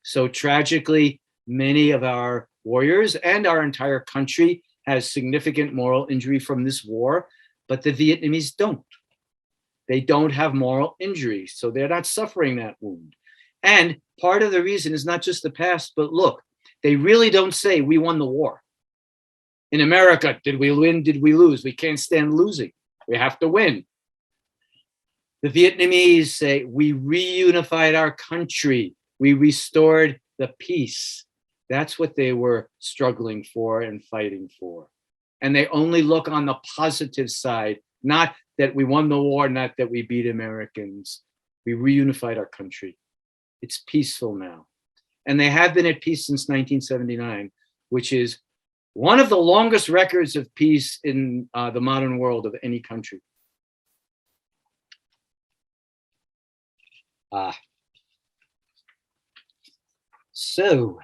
So tragically, many of our warriors and our entire country has significant moral injury from this war, but the Vietnamese don't. They don't have moral injury, so they're not suffering that wound. And part of the reason is not just the past, but look, they really don't say we won the war. In America, did we win? Did we lose? We can't stand losing. We have to win. The Vietnamese say we reunified our country. We restored the peace. That's what they were struggling for and fighting for. and they only look on the positive side, not that we won the war, not that we beat Americans. We reunified our country. It's peaceful now. And they have been at peace since 1979, which is one of the longest records of peace in the modern world of any country. So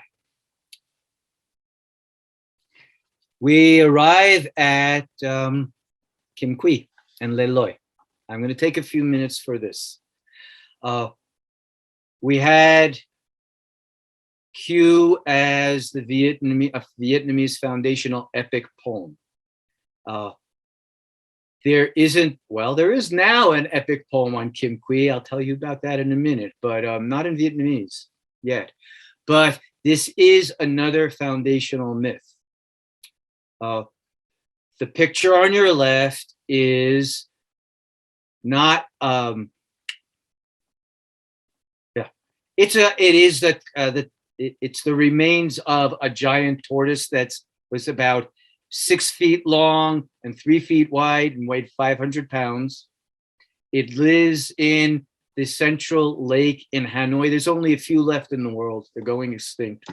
we arrive at QUY and LE LOI. I'm going to take a few minutes for this. We had Q as the Vietnamese foundational epic poem. There is now an epic poem on QUY. I'll tell you about that in a minute, but not in Vietnamese yet. But this is another foundational myth. The picture on your left is not it's the remains of a giant tortoise that was about 6 feet long and 3 feet wide and weighed 500 pounds. It lives in the central lake in Hanoi. There's only a few left in the world. They're going extinct.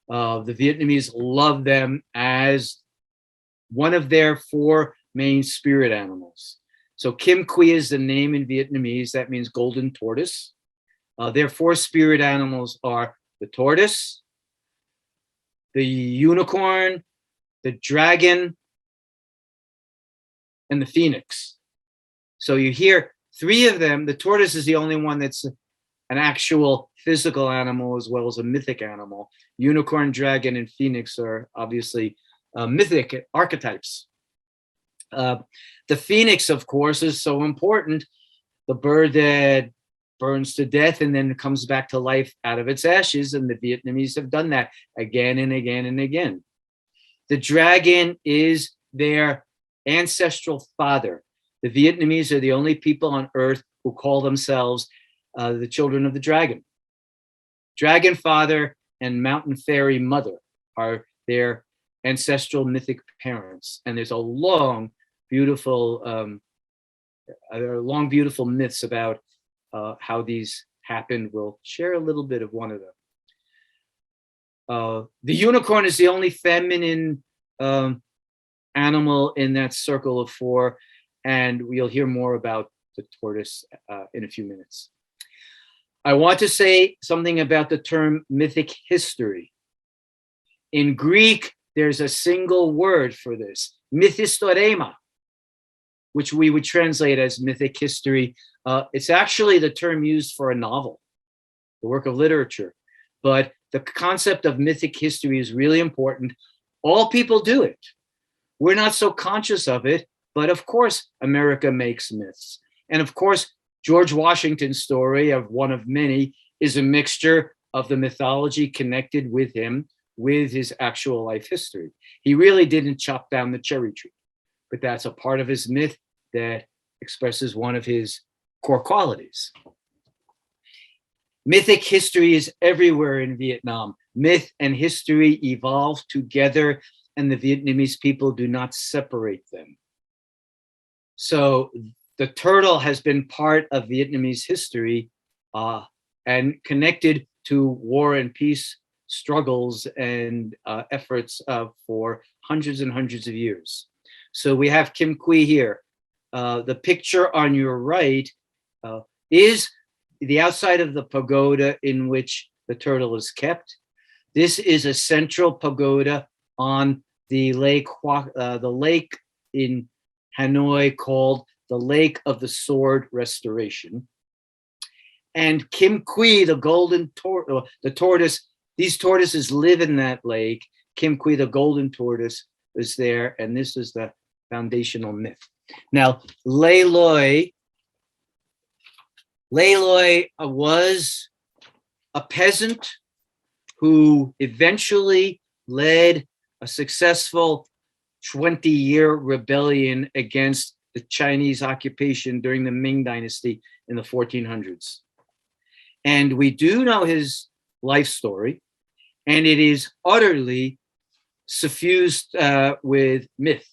The Vietnamese love them as one of their 4 main spirit animals. So QUY is the name in Vietnamese. That means golden tortoise. Their 4 spirit animals are the tortoise, the unicorn, the dragon, and the phoenix. So you hear 3 of them. The tortoise is the only one that's an actual physical animal as well as a mythic animal. Unicorn, dragon, and phoenix are obviously mythic archetypes. The phoenix, of course, is so important. The bird that burns to death and then comes back to life out of its ashes, and the Vietnamese have done that again and again and again. The dragon is their ancestral father. The Vietnamese are the only people on earth who call themselves the children of the dragon. Dragon father and mountain fairy mother are their ancestral mythic parents. And there's a long, beautiful myths about how these happened. We'll share a little bit of one of them. The unicorn is the only feminine animal in that circle of 4, and we'll hear more about the tortoise in a few minutes. I want to say something about the term mythic history. In Greek, there's a single word for this, mythistorema, which we would translate as mythic history. It's actually the term used for a novel, the work of literature. But the concept of mythic history is really important. All people do it. We're not so conscious of it, but of course, America makes myths. And of course, George Washington's story, of one of many, is a mixture of the mythology connected with him, with his actual life history. He really didn't chop down the cherry tree, but that's a part of his myth that expresses one of his core qualities. Mythic history is everywhere in Vietnam. Myth and history evolve together, and the Vietnamese people do not separate them. So the turtle has been part of Vietnamese history and connected to war and peace struggles and efforts for hundreds and hundreds of years. So we have QUY here. The picture on your right is the outside of the pagoda in which the turtle is kept. This is a central pagoda on the lake in Hanoi called the Lake of the Sword Restoration. And QUY, the golden tortoise, these tortoises live in that lake. QUY, the golden tortoise, is there, and this is the foundational myth. Now, LE LOI was a peasant who eventually led a successful 20-year rebellion against the Chinese occupation during the Ming Dynasty in the 1400s. And we do know his life story, and it is utterly suffused with myth.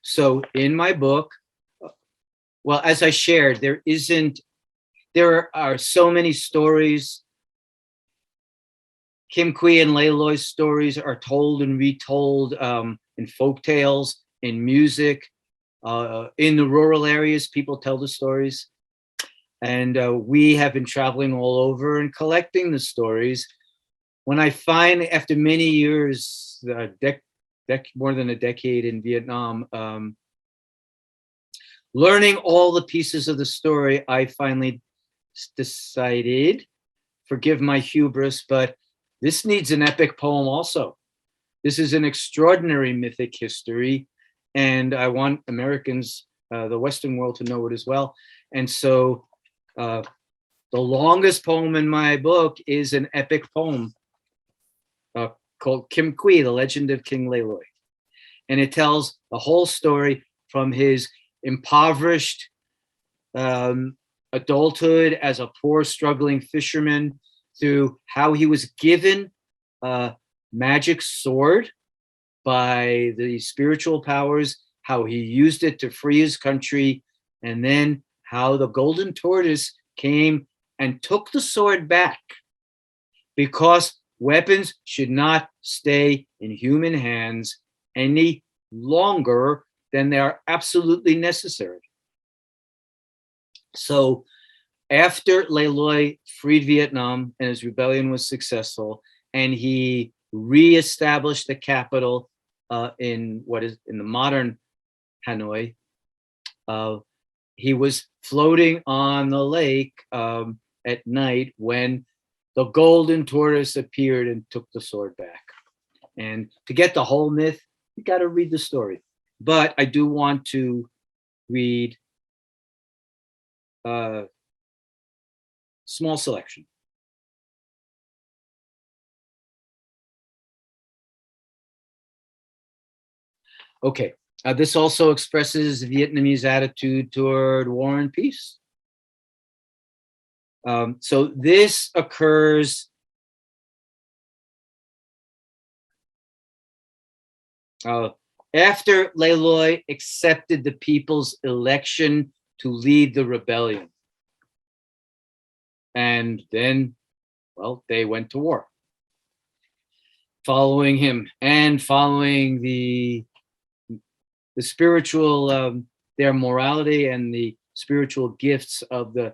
So in my book, well, as I shared, there are so many stories. QUY and LE LOI's stories are told and retold in folk tales, in music, in the rural areas, people tell the stories. And we have been traveling all over and collecting the stories. When I find, after many years, more than a decade in Vietnam, learning all the pieces of the story, I finally decided, forgive my hubris, but this needs an epic poem also. This is an extraordinary mythic history, and I want Americans, the Western world, to know it as well. And so the longest poem in my book is an epic poem called QUY, The Legend of King LE LOI. And it tells the whole story from his impoverished adulthood as a poor, struggling fisherman, through how he was given a magic sword by the spiritual powers, how he used it to free his country, and then how the golden tortoise came and took the sword back, because weapons should not stay in human hands any longer than they are absolutely necessary. So after LE LOI freed Vietnam and his rebellion was successful, and he reestablished the capital in the modern Hanoi, he was floating on the lake at night when the golden tortoise appeared and took the sword back. And to get the whole myth, you got to read the story. But I do want to read a small selection. Okay, this also expresses Vietnamese attitude toward war and peace. So this occurs after LE LOI accepted the people's election to lead the rebellion. And then, well, they went to war. Following him and following the spiritual, their morality and the spiritual gifts of the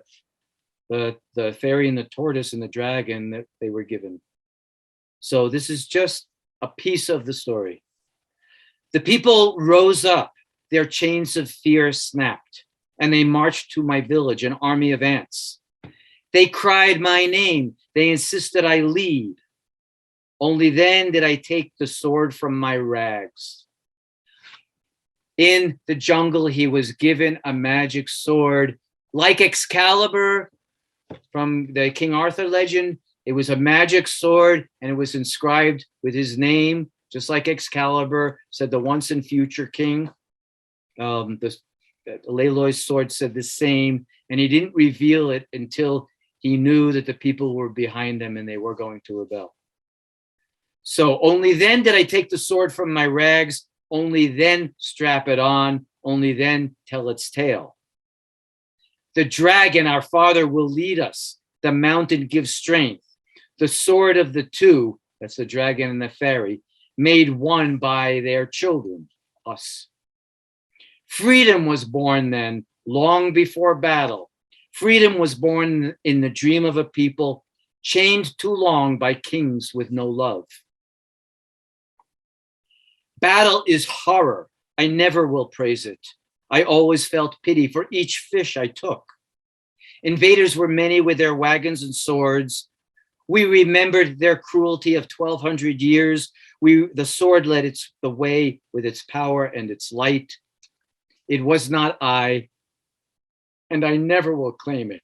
fairy and the tortoise and the dragon that they were given. So this is just a piece of the story. The people rose up, their chains of fear snapped, and they marched to my village, an army of ants. They cried my name, they insisted I lead. Only then did I take the sword from my rags. In the jungle, he was given a magic sword, like Excalibur from the King Arthur legend. It was a magic sword, and it was inscribed with his name, just like Excalibur said, the once and future king. The LE LOI's sword said the same, and he didn't reveal it until he knew that the people were behind him and they were going to rebel. So only then did I take the sword from my rags, only then strap it on, only then tell its tale. The dragon, our father, will lead us. The mountain gives strength. The sword of the two, that's the dragon and the fairy, made one by their children, us. Freedom was born then, long before battle. Freedom was born in the dream of a people chained too long by kings with no love. Battle is horror. I never will praise it. I always felt pity for each fish I took. Invaders were many with their wagons and swords. We remembered their cruelty of 1,200 years. The sword led the way with its power and its light. It was not I, and I never will claim it.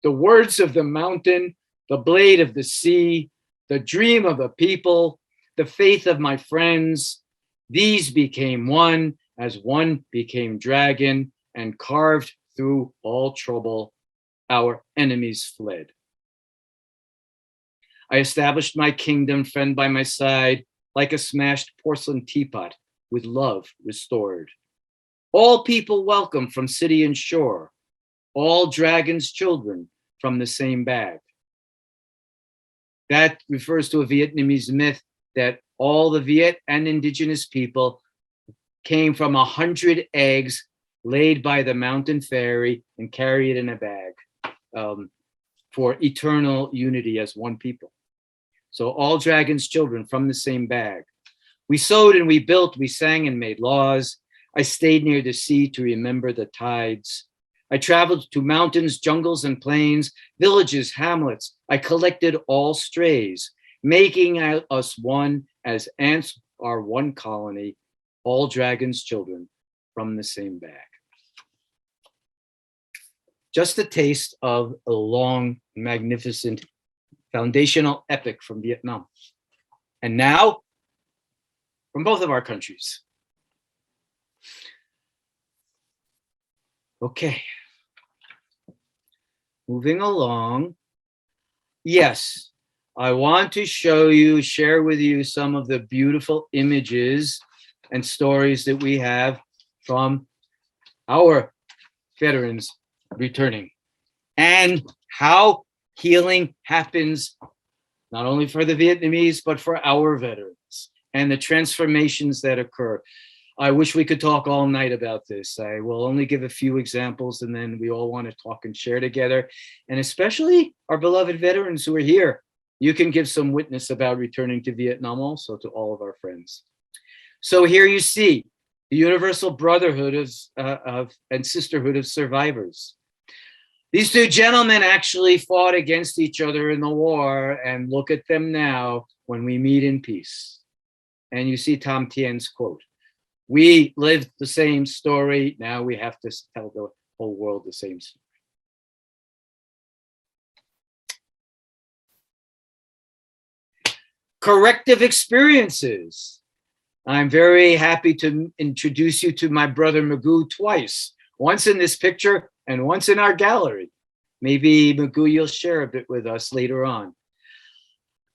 The words of the mountain, the blade of the sea, the dream of a people, the faith of my friends, these became one as one became dragon, and carved through all trouble, our enemies fled. I established my kingdom, friend by my side, like a smashed porcelain teapot. with love restored. All people welcome from city and shore, all dragons' children from the same bag. That refers to a Vietnamese myth that all the Viet and indigenous people came from 100 eggs laid by the mountain fairy and carried in a bag for eternal unity as one people. So all dragons' children from the same bag. We sowed and we built, we sang and made laws. I stayed near the sea to remember the tides. I traveled to mountains, jungles, and plains, villages, hamlets. I collected all strays, making us one as ants are one colony, all dragons' children from the same bag. Just a taste of a long, magnificent, foundational epic from Vietnam. And now, from both of our countries. Okay. Moving along. Yes, I want to share with you some of the beautiful images and stories that we have from our veterans returning and how healing happens not only for the Vietnamese, but for our veterans and the transformations that occur. I wish we could talk all night about this. I will only give a few examples and then we all want to talk and share together. And especially our beloved veterans who are here. You can give some witness about returning to Vietnam also to all of our friends. So here you see the universal brotherhood of and sisterhood of survivors. These two gentlemen actually fought against each other in the war, and look at them now when we meet in peace. And you see Tom Tien's quote, "We lived the same story, now we have to tell the whole world the same story." Corrective experiences. I'm very happy to introduce you to my brother Magoo twice, once in this picture and once in our gallery. Maybe Magoo, you'll share a bit with us later on.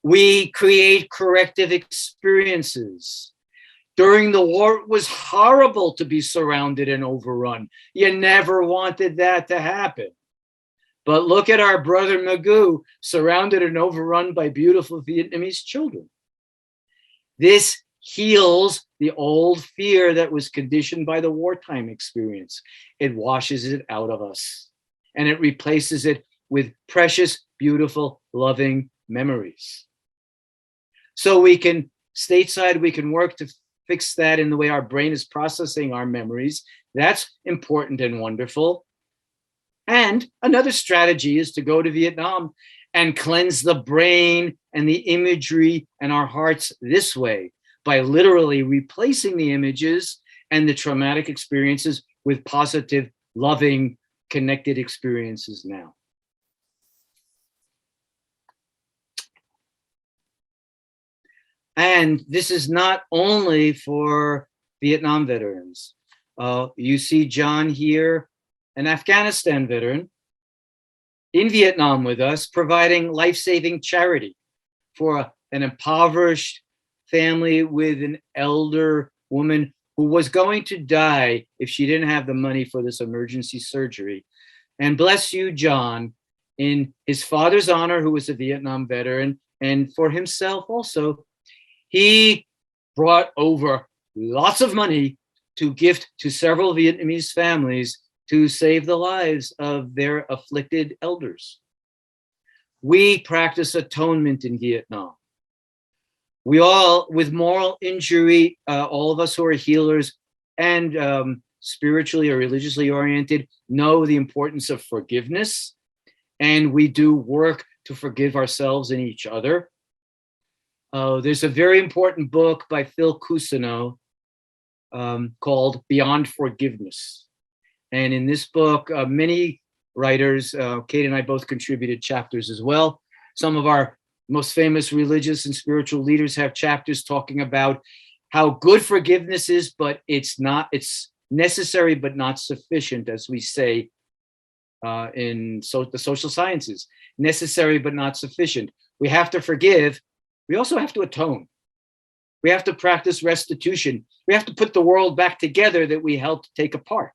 We create corrective experiences. During the war, it was horrible to be surrounded and overrun. You never wanted that to happen. But look at our brother Magoo, surrounded and overrun by beautiful Vietnamese children. This heals the old fear that was conditioned by the wartime experience. It washes it out of us and it replaces it with precious, beautiful, loving memories. So we can, stateside, we can work to fix that in the way our brain is processing our memories. That's important and wonderful. And another strategy is to go to Vietnam and cleanse the brain and the imagery and our hearts this way by literally replacing the images and the traumatic experiences with positive, loving, connected experiences now. And this is not only for Vietnam veterans. You see John here, an Afghanistan veteran, in Vietnam with us, providing life-saving charity for an impoverished family with an elder woman who was going to die if she didn't have the money for this emergency surgery. And bless you, John, in his father's honor, who was a Vietnam veteran, and for himself also, he brought over lots of money to gift to several Vietnamese families to save the lives of their afflicted elders. We practice atonement in Vietnam. We all, with moral injury, all of us who are healers and spiritually or religiously oriented, know the importance of forgiveness. And we do work to forgive ourselves and each other. There's a very important book by Phil Cousineau called Beyond Forgiveness. And in this book, many writers, Kate and I both contributed chapters as well. Some of our most famous religious and spiritual leaders have chapters talking about how good forgiveness is, but it's necessary but not sufficient, as we say in the social sciences. Necessary but not sufficient. We have to forgive. We also have to atone. We have to practice restitution. We have to put the world back together that we helped take apart.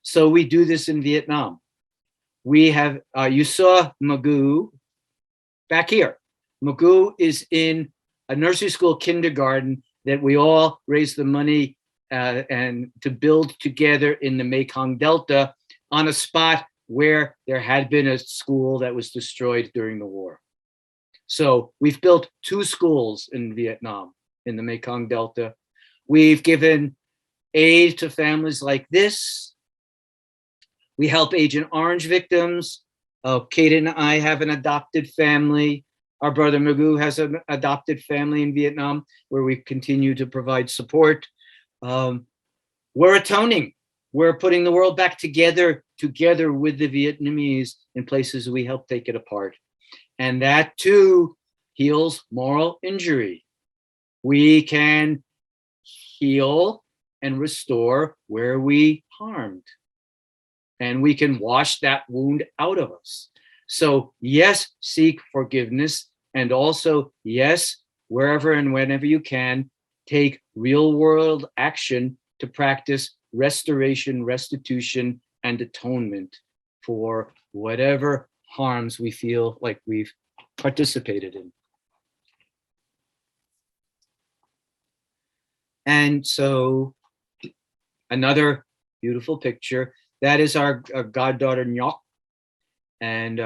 So we do this in Vietnam. We have, you saw Magoo back here. Magoo is in a nursery school kindergarten that we all raised the money and to build together in the Mekong Delta on a spot where there had been a school that was destroyed during the war. So we've built 2 schools in Vietnam in the Mekong Delta. We've given aid to families like this. We help Agent Orange victims. Kate and I have an adopted family. Our brother Magoo has an adopted family in Vietnam where we continue to provide support. We're atoning. We're putting the world back together with the Vietnamese in places we helped take it apart. And that too heals moral injury. We can heal and restore where we harmed. And we can wash that wound out of us. So yes, seek forgiveness. And also, yes, wherever and whenever you can, take real world action to practice restoration, restitution, and atonement for whatever harms we feel like we've participated in. And so another beautiful picture, that is our goddaughter Nhok. And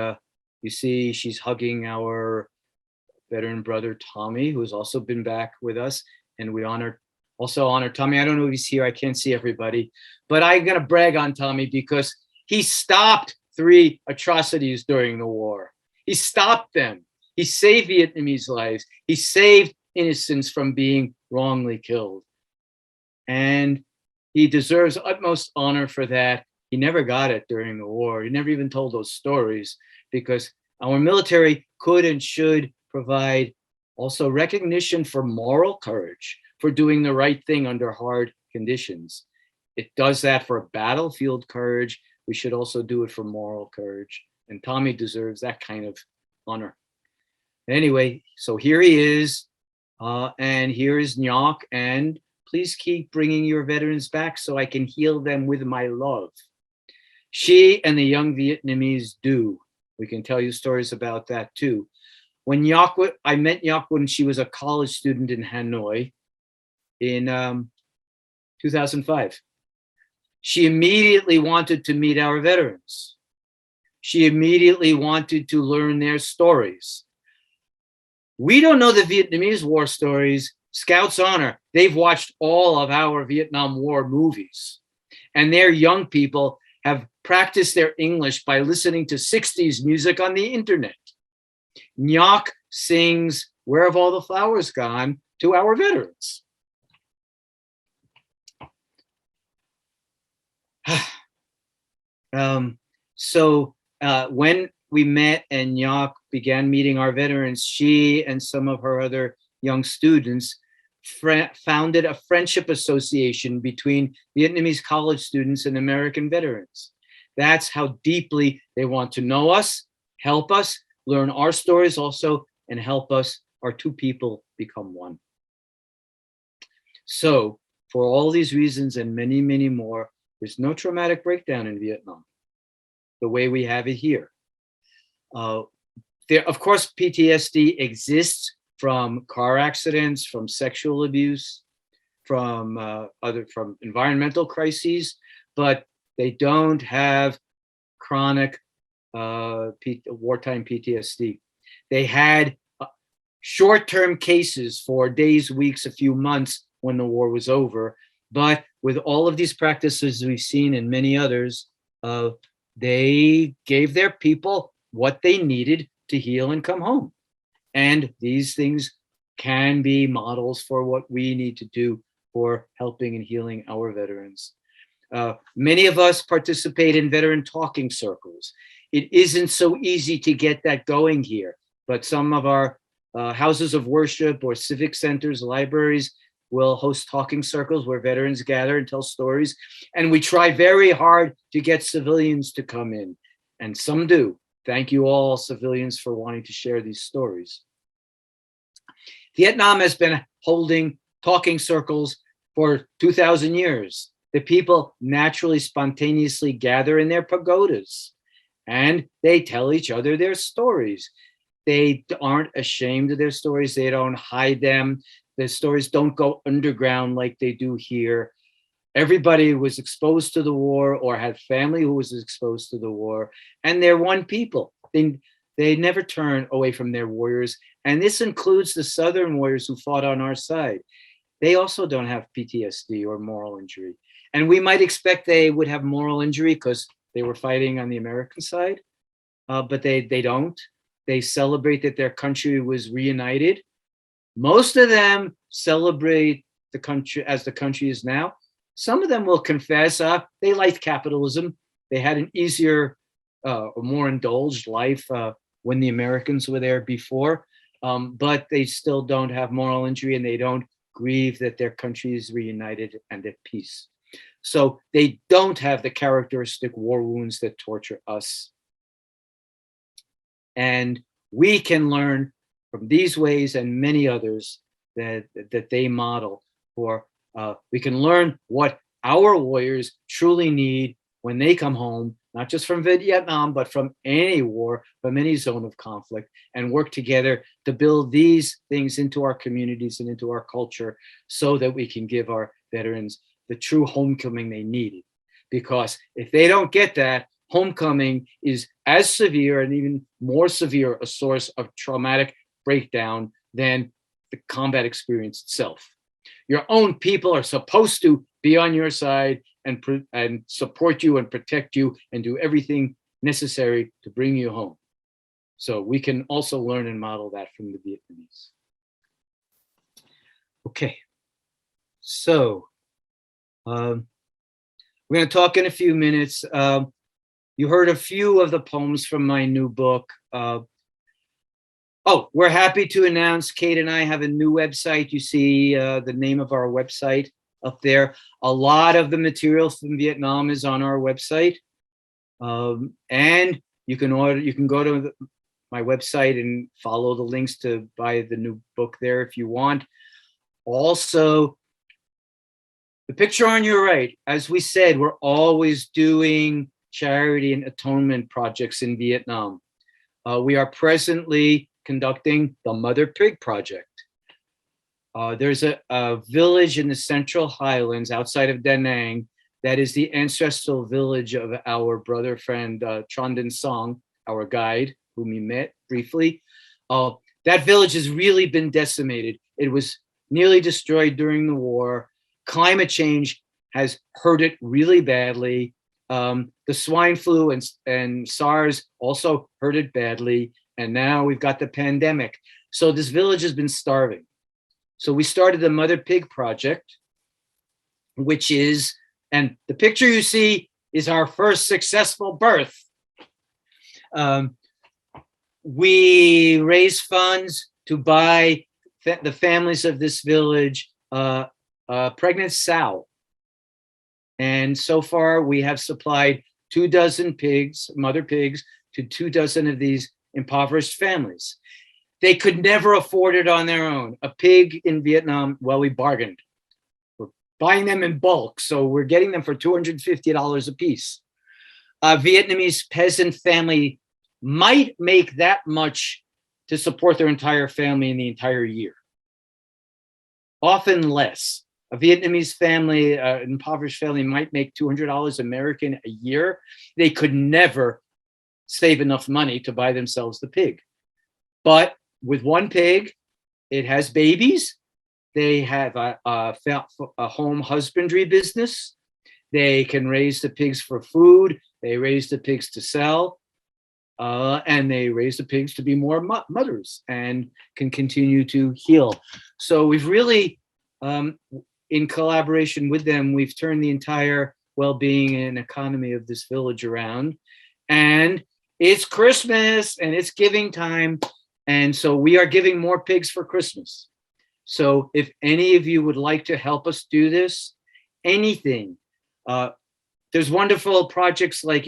you see she's hugging our veteran brother Tommy, who's also been back with us. And we also honor Tommy. I don't know if he's here, I can't see everybody, but I'm gonna brag on Tommy because he stopped 3 atrocities during the war. He stopped them. He saved Vietnamese lives. He saved innocents from being wrongly killed. And he deserves utmost honor for that. He never got it during the war. He never even told those stories because our military could and should provide also recognition for moral courage, for doing the right thing under hard conditions. It does that for battlefield courage. We should also do it for moral courage. And Tommy deserves that kind of honor. Anyway, so here he is. And here is Nhok. And please keep bringing your veterans back so I can heal them with my love. She and the young Vietnamese do. We can tell you stories about that too. When Nhok, I met Nhok when she was a college student in Hanoi in 2005. She immediately wanted to meet our veterans. She immediately wanted to learn their stories. We don't know the Vietnamese war stories. Scouts Honor, they've watched all of our Vietnam War movies. And their young people have practiced their English by listening to 60s music on the internet. Nhok sings Where Have All the Flowers Gone to our veterans. When we met and Nhok began meeting our veterans, she and some of her other young students founded a friendship association between Vietnamese college students and American veterans. That's how deeply they want to know us, help us, learn our stories also, and help us, our 2 people, become one. So for all these reasons and many, many more, there's no traumatic breakdown in Vietnam the way we have it here. There, of course, PTSD exists from car accidents, from sexual abuse, from environmental crises, but they don't have chronic wartime PTSD. They had short-term cases for days, weeks, a few months when the war was over. But with all of these practices we've seen and many others, they gave their people what they needed to heal and come home. And these things can be models for what we need to do for helping and healing our veterans. Many of us participate in veteran talking circles. It isn't so easy to get that going here, but some of our houses of worship or civic centers, libraries will host talking circles where veterans gather and tell stories. And we try very hard to get civilians to come in, and some do. Thank you all civilians for wanting to share these stories. Vietnam has been holding talking circles for 2,000 years. The people naturally, spontaneously gather in their pagodas and they tell each other their stories. They aren't ashamed of their stories. They don't hide them. The stories don't go underground like they do here. Everybody was exposed to the war or had family who was exposed to the war, and they're one people. They never turn away from their warriors. And this includes the Southern warriors who fought on our side. They also don't have PTSD or moral injury. And we might expect they would have moral injury because they were fighting on the American side, but they don't. They celebrate that their country was reunited. Most of them celebrate the country as the country is now. Some of them will confess they liked capitalism. They had an easier, more indulged life when the Americans were there before, but they still don't have moral injury and they don't grieve that their country is reunited and at peace. So they don't have the characteristic war wounds that torture us. And we can learn from these ways and many others that they model for. We can learn what our warriors truly need when they come home, not just from Vietnam, but from any war, from any zone of conflict, and work together to build these things into our communities and into our culture so that we can give our veterans the true homecoming they needed. Because if they don't get that, homecoming is as severe and even more severe a source of traumatic breakdown than the combat experience itself. Your own people are supposed to be on your side and support you and protect you and do everything necessary to bring you home. So we can also learn and model that from the Vietnamese. Okay, so we're going to talk in a few minutes. You heard a few of the poems from my new book. We're happy to announce Kate and I have a new website. You see the name of our website up there. A lot of the material from Vietnam is on our website. And you can go to my website and follow the links to buy the new book there if you want. Also, the picture on your right, as we said, we're always doing charity and atonement projects in Vietnam. We are presently conducting the Mother Pig Project. There's a village in the Central Highlands outside of Da Nang that is the ancestral village of our brother friend Tran Dinh Song, our guide, whom we met briefly. That village has really been decimated. It was nearly destroyed during the war. Climate change has hurt it really badly. The swine flu and SARS also hurt it badly. And now we've got the pandemic. So this village has been starving. So we started the Mother Pig Project, which is, and the picture you see is our first successful birth. We raise funds to buy the families of this village a pregnant sow. And so far we have supplied 24 pigs, mother pigs, to 24 of these impoverished families. They could never afford it on their own. A pig in Vietnam, well, we bargained. We're buying them in bulk, so we're getting them for $250 a piece. A Vietnamese peasant family might make that much to support their entire family in the entire year. Often less. A Vietnamese family, an impoverished family might make $200 American a year. They could never save enough money to buy themselves the pig. But with one pig, it has babies. They have a home husbandry business. They can raise the pigs for food. They raise the pigs to sell. And they raise the pigs to be more mothers and can continue to heal. So we've really, in collaboration with them, we've turned the entire well-being and economy of this village around. And it's Christmas and it's giving time. And so we are giving more pigs for Christmas. So if any of you would like to help us do this, anything, there's wonderful projects like,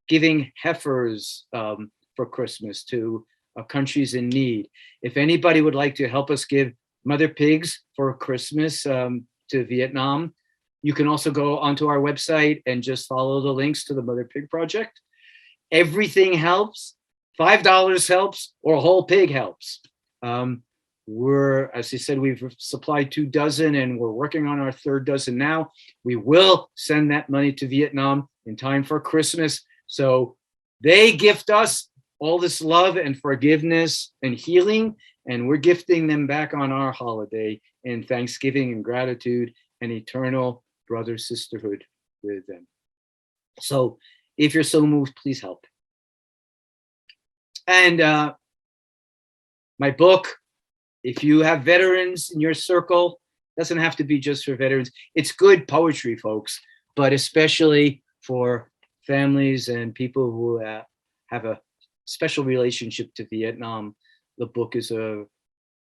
giving heifers for Christmas to countries in need. If anybody would like to help us give mother pigs for Christmas to Vietnam. You can also go onto our website and just follow the links to the Mother Pig Project. Everything helps. $5 helps, or a whole pig helps. We're, as I said, we've supplied 2 dozen and we're working on our 3rd dozen now. We will send that money to Vietnam in time for Christmas. So they gift us all this love and forgiveness and healing, and we're gifting them back on our holiday in thanksgiving and gratitude and eternal brother sisterhood with them. So if you're so moved, please help. And my book, if you have veterans in your circle, doesn't have to be just for veterans. It's good poetry, folks, but especially for families and people who have a special relationship to Vietnam. The book is a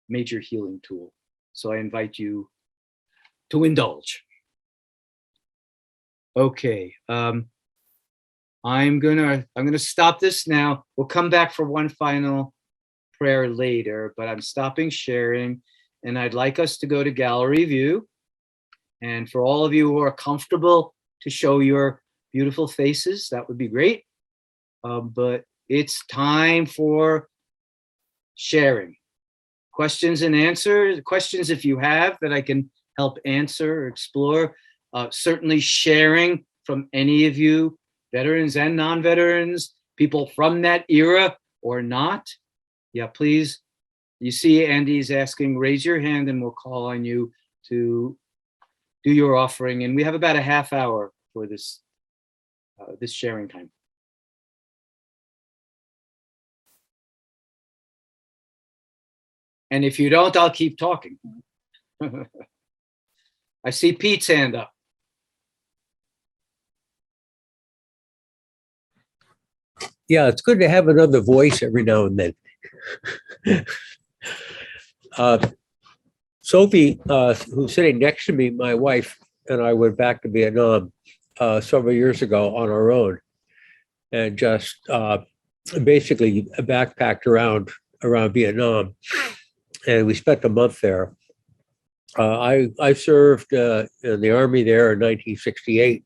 major healing tool. So I invite you to indulge. Okay, I'm gonna stop this now. We'll come back for one final prayer later, but I'm stopping sharing, and I'd like us to go to gallery view. And for all of you who are comfortable to show your beautiful faces, that would be great. But it's time for sharing. Questions and answers. Questions if you have that I can help answer or explore. Certainly sharing from any of you, veterans and non-veterans, people from that era or not. Yeah, please. You see Andy's asking, raise your hand and we'll call on you to do your offering. And we have about a half hour for this, this sharing time. And if you don't, I'll keep talking. I see Pete's hand up. Yeah, it's good to have another voice every now and then. Sophie, who's sitting next to me, my wife and I went back to Vietnam several years ago on our own, and just basically backpacked around Vietnam, and we spent a month there. I served in the Army there in 1968,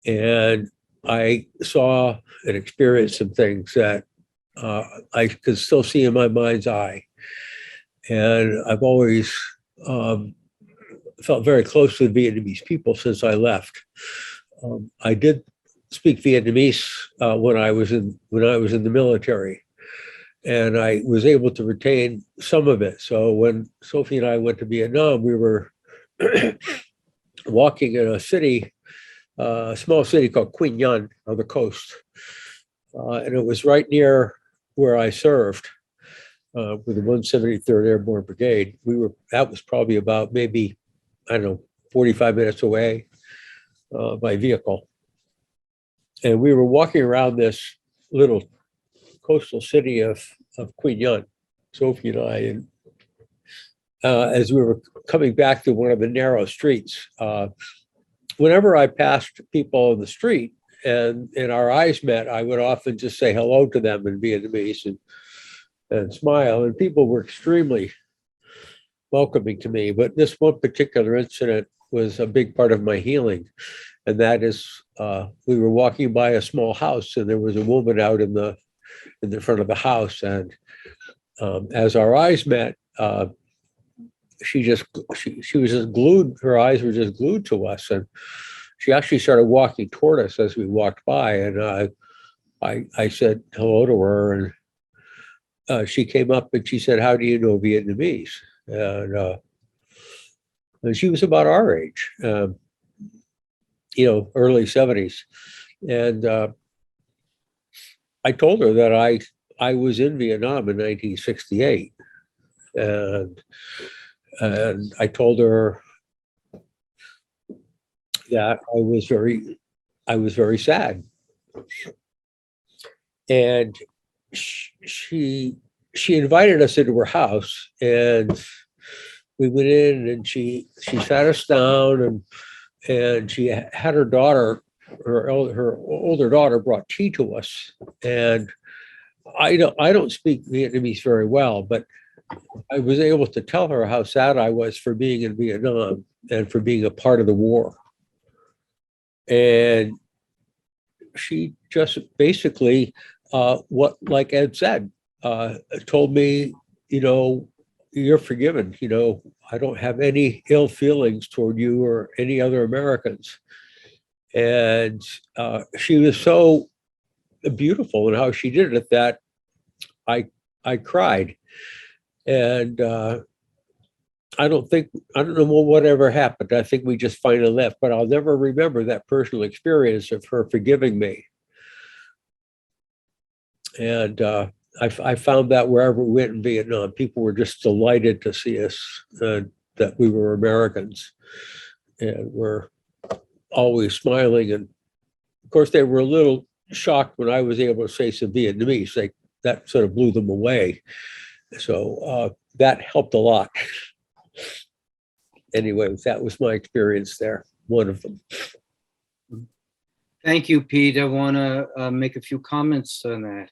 and I saw and experienced some things that I could still see in my mind's eye. And I've always felt very close to the Vietnamese people since I left. I did speak Vietnamese when I was in the military, and I was able to retain some of it. So when Sophie and I went to Vietnam, we were walking in a city, a small city called Quy Nhon on the coast. And it was right near where I served with the 173rd Airborne Brigade. That was probably about maybe, I don't know, 45 minutes away by vehicle. And we were walking around this little coastal city of Quy Nhon, Sophie and I, and as we were coming back to one of the narrow streets, whenever I passed people on the street and our eyes met, I would often just say hello to them in Vietnamese and smile. And people were extremely welcoming to me. But this one particular incident was a big part of my healing. And that is, we were walking by a small house, and there was a woman out in the front of the house. And as our eyes met, she was just glued. Her eyes were just glued to us, and she actually started walking toward us as we walked by. And I said hello to her, and she came up and she said, "How do you know Vietnamese?" And she was about our age, early 70s. And I told her that I was in Vietnam in 1968, and I told her that I was very sad. And she invited us into her house, and we went in, and she sat us down, and she had her daughter, her older daughter, brought tea to us. And I don't speak Vietnamese very well, but I was able to tell her how sad I was for being in Vietnam and for being a part of the war. And she just basically, like Ed said, told me, you're forgiven. I don't have any ill feelings toward you or any other Americans. And she was so beautiful in how she did it that I cried. And I don't know whatever happened. I think we just finally left, but I'll never remember that personal experience of her forgiving me. And I found that wherever we went in Vietnam, people were just delighted to see us, that we were Americans, and were always smiling. And of course, they were a little shocked when I was able to say some Vietnamese. That sort of blew them away. So that helped a lot. Anyway, that was my experience there, one of them. Thank you, Pete. I want to make a few comments on that.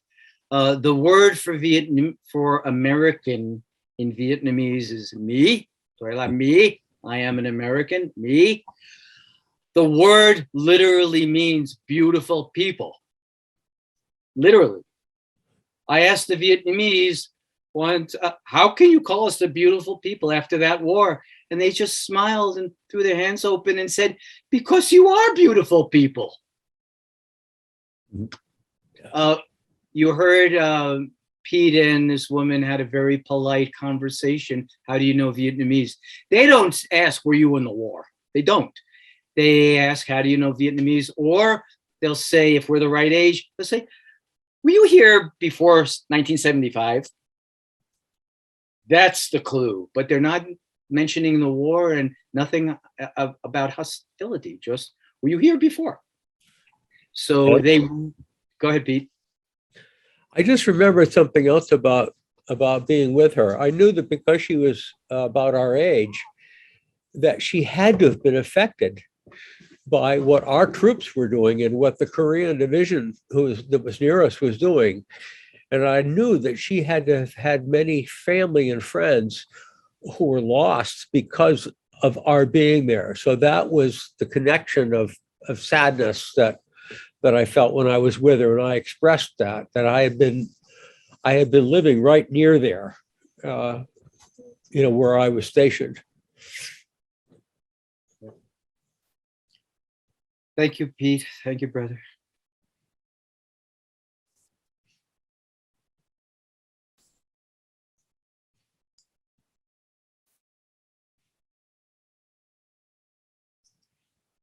The word for American in Vietnamese is me. Me. I am an American. Me. The word literally means beautiful people. Literally. I asked the Vietnamese once, how can you call us the beautiful people after that war? And they just smiled and threw their hands open and said, because you are beautiful people. You heard Pete and this woman had a very polite conversation. How do you know Vietnamese? They don't ask, were you in the war? They don't. They ask, how do you know Vietnamese? Or they'll say, if we're the right age, they'll say, were you here before 1975? That's the clue. But they're not mentioning the war and nothing about hostility. Just, were you here before? So go ahead, Pete. I just remembered something else about being with her. I knew that because she was about our age, that she had to have been affected by what our troops were doing and what the Korean division that was near us was doing. And I knew that she had to have had many family and friends who were lost because of our being there. So that was the connection of sadness that I felt when I was with her. And I expressed that I had been living right near there, where I was stationed. Thank you, Pete. Thank you, brother.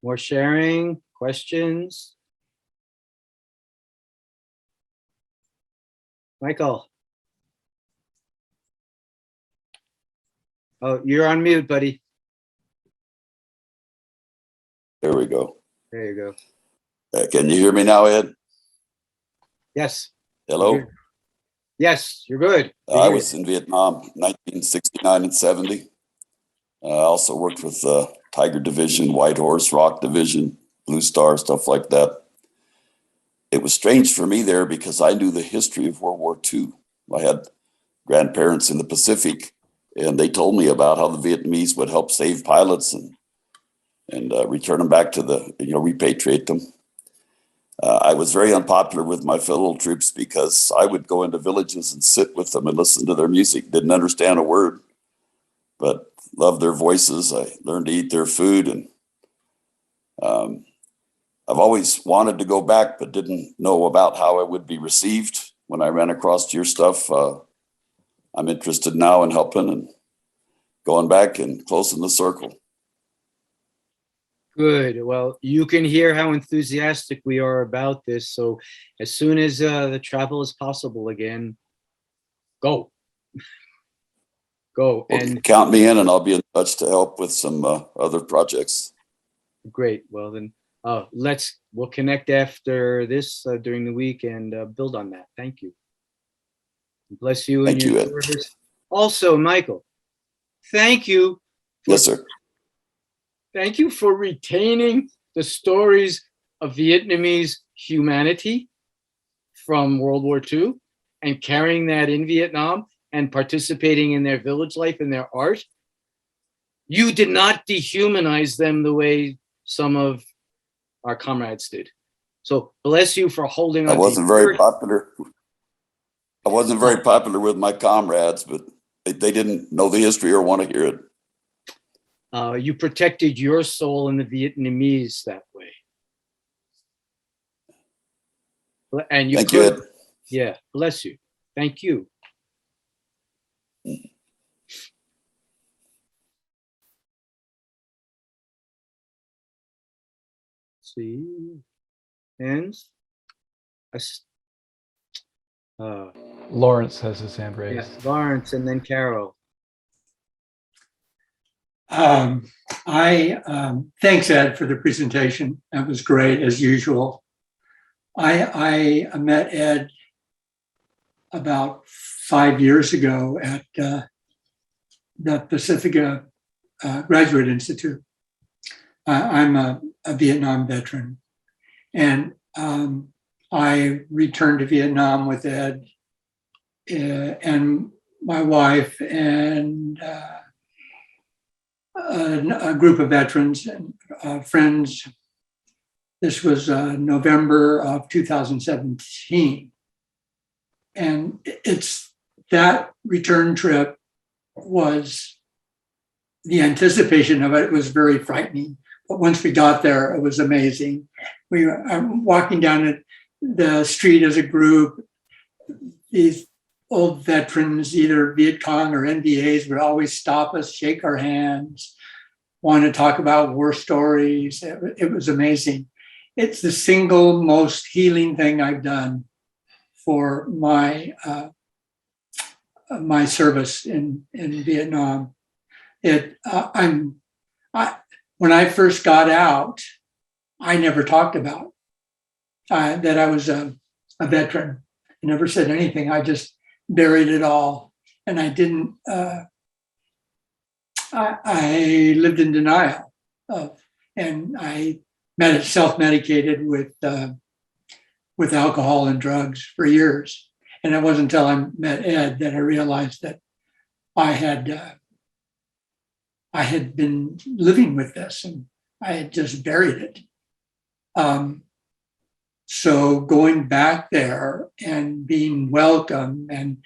More sharing, questions? Michael. Oh, you're on mute, buddy. There we go. There you go. Can you hear me now, Ed? Yes. Hello? Yes, you're good. I was in Vietnam, 1969 and 70. I also worked with Tiger Division, White Horse, Rock Division, Blue Star, stuff like that. It was strange for me there because I knew the history of World War II. I had grandparents in the Pacific, and they told me about how the Vietnamese would help save pilots and return them back to repatriate them. I was very unpopular with my fellow troops because I would go into villages and sit with them and listen to their music. Didn't understand a word, but loved their voices. I learned to eat their food, and I've always wanted to go back, but didn't know about how I would be received. When I ran across your stuff, I'm interested now in helping and going back and closing the circle. Good. Well, you can hear how enthusiastic we are about this. So as soon as the travel is possible again, go. Go. Well, and count me in, and I'll be in touch to help with some other projects. Great. Well, then we'll connect after this during the week and build on that. Thank you. Bless you. Thank you, Ed. Service. Also, Michael, thank you. Yes, sir. Thank you for retaining the stories of Vietnamese humanity from World War II and carrying that in Vietnam and participating in their village life and their art, you did not dehumanize them the way some of our comrades did. So bless you for holding on. I wasn't very popular. I wasn't very popular with my comrades, but they didn't know the history or want to hear it. You protected your soul in the Vietnamese that way. And you Thank you, Ed. Yeah, bless you. Thank you. See, and Lawrence has his hand raised. yes, Lawrence, and then Carol. Thanks, Ed, for the presentation. That was great, as usual. I met Ed about 5 years ago at the Pacifica Graduate Institute. I'm a Vietnam veteran, and I returned to Vietnam with Ed and my wife and a group of veterans and friends. This was November of 2017. And it's that return trip was, the anticipation of it was very frightening. But once we got there, it was amazing. We were walking down the street as a group. These old veterans, either Viet Cong or NVAs, would always stop us, shake our hands, want to talk about war stories. It was amazing. It's the single most healing thing I've done for my my service in Vietnam. When I first got out, I never talked about that I was a veteran. I never said anything. I just buried it all, and I didn't. I lived in denial and I self-medicated with alcohol and drugs for years. And it wasn't until I met Ed that I realized that I had been living with this, and I had just buried it. So going back there and being welcome and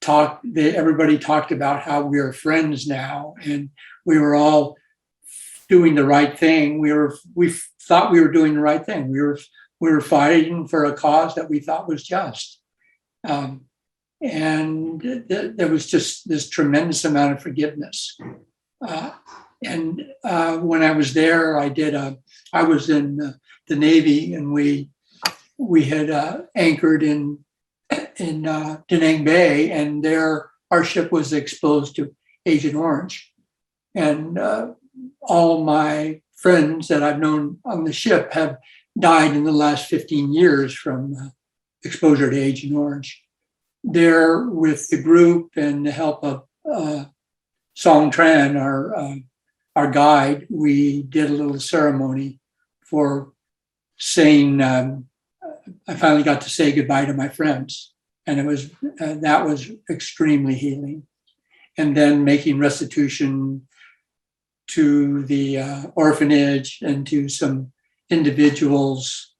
everybody talked about how we are friends now, and we were all doing the right thing. We thought we were doing the right thing. We were fighting for a cause that we thought was just. And there was just this tremendous amount of forgiveness. And when I was there, I was in the Navy, and we had anchored in Da Nang Bay, and there our ship was exposed to Agent Orange. And all my friends that I've known on the ship have died in the last 15 years from exposure to Agent Orange. There, with the group and the help of Song Tran, our guide, we did a little ceremony for saying, I finally got to say goodbye to my friends. And that was extremely healing. And then making restitution to the orphanage and to some individuals,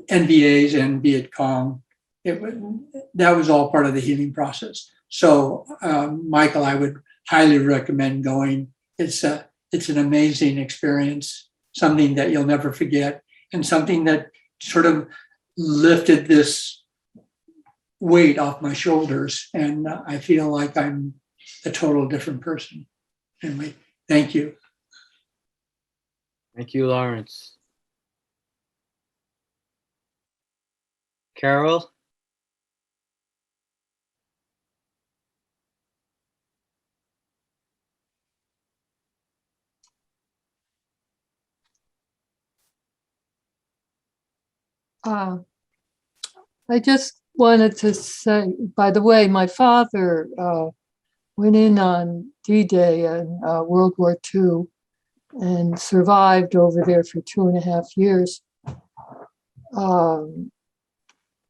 NVAs and Viet Cong. That was all part of the healing process. So, Michael, I would highly recommend going. It's an amazing experience, something that you'll never forget, and something that sort of lifted this weight off my shoulders. And I feel like I'm a total different person. Anyway, thank you. Thank you, Lawrence. Carol? I just wanted to say, by the way, my father went in on D-Day in World War II and survived over there for 2.5 years.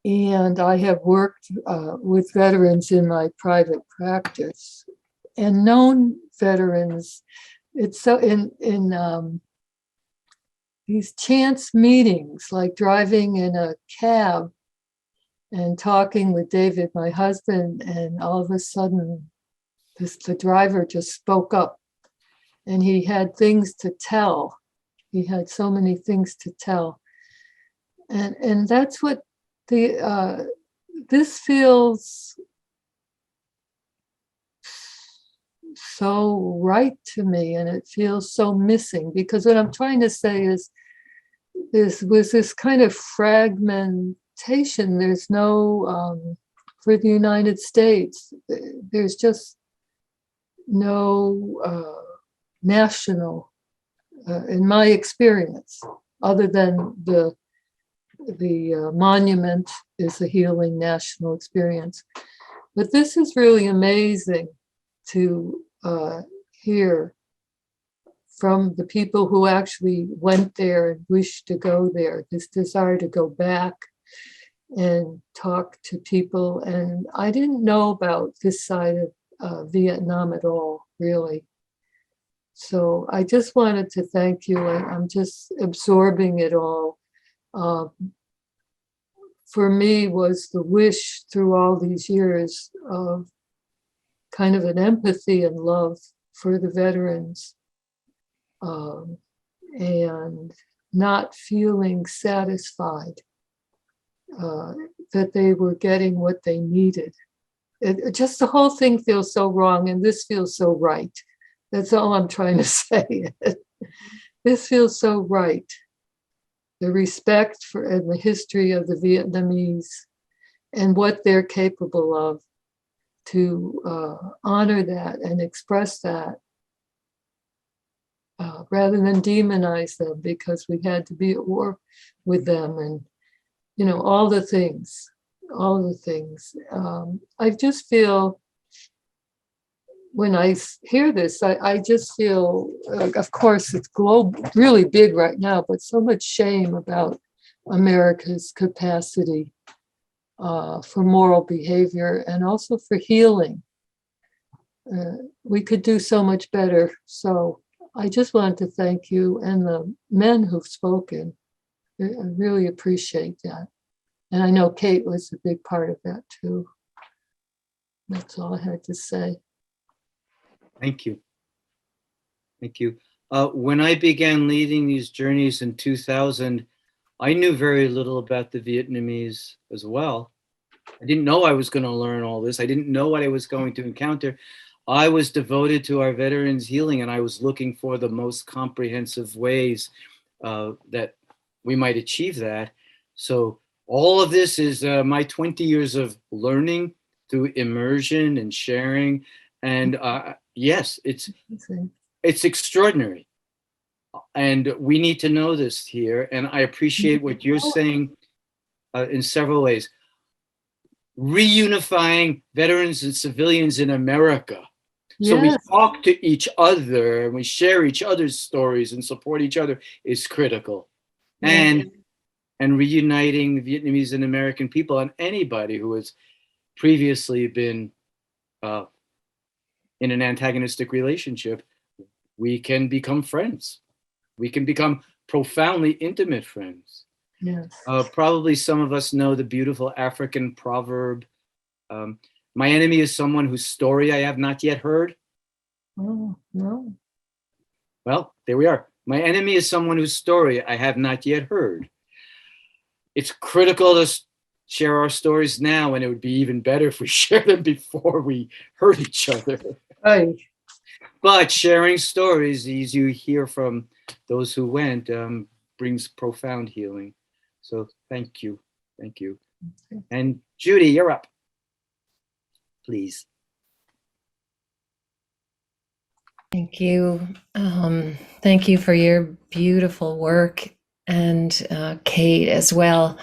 And I have worked with veterans in my private practice and known veterans. It's so in these chance meetings, like driving in a cab and talking with David, my husband, and all of a sudden the driver just spoke up and he had things to tell. He had so many things to tell. And that's what this feels so right to me, and it feels so missing, because what I'm trying to say is was this kind of fragmentation. There's no for the United States, there's just no national, in my experience, other than the monument is a healing national experience. But this is really amazing to hear from the people who actually went there and wished to go there, this desire to go back and talk to people. And I didn't know about this side of Vietnam at all, really. So I just wanted to thank you. I'm just absorbing it all. For me was the wish through all these years of kind of an empathy and love for the veterans, and not feeling satisfied that they were getting what they needed. Just the whole thing feels so wrong, and this feels so right. That's all I'm trying to say. This feels so right. The respect for and the history of the Vietnamese and what they're capable of, to honor that and express that, rather than demonize them because we had to be at war with them, and all the things. I just feel, when I hear this, I just feel, of course, it's really big right now, but so much shame about America's capacity for moral behavior and also for healing. We could do so much better. So I just wanted to thank you and the men who've spoken. I really appreciate that. And I know Kate was a big part of that too. That's all I had to say. Thank you. Thank you. When I began leading these journeys in 2000, I knew very little about the Vietnamese as well. I didn't know I was going to learn all this. I didn't know what I was going to encounter. I was devoted to our veterans' healing, and I was looking for the most comprehensive ways that we might achieve that. So all of this is my 20 years of learning through immersion and sharing. And yes, it's extraordinary. And we need to know this here. And I appreciate what you're saying in several ways. Reunifying veterans and civilians in America. So we talk to each other and we share each other's stories and support each other is critical. And reuniting Vietnamese and American people and anybody who has previously been in an antagonistic relationship, we can become friends. We can become profoundly intimate friends. Yes. Probably some of us know the beautiful African proverb, my enemy is someone whose story I have not yet heard. Oh, no. Well, there we are. My enemy is someone whose story I have not yet heard. It's critical to share our stories now, and it would be even better if we shared them before we hurt each other. Right. But sharing stories, as you hear from those who went, brings profound healing. So thank you. Thank you. And Judy, you're up. Please. Thank you. Thank you for your beautiful work, and Kate as well.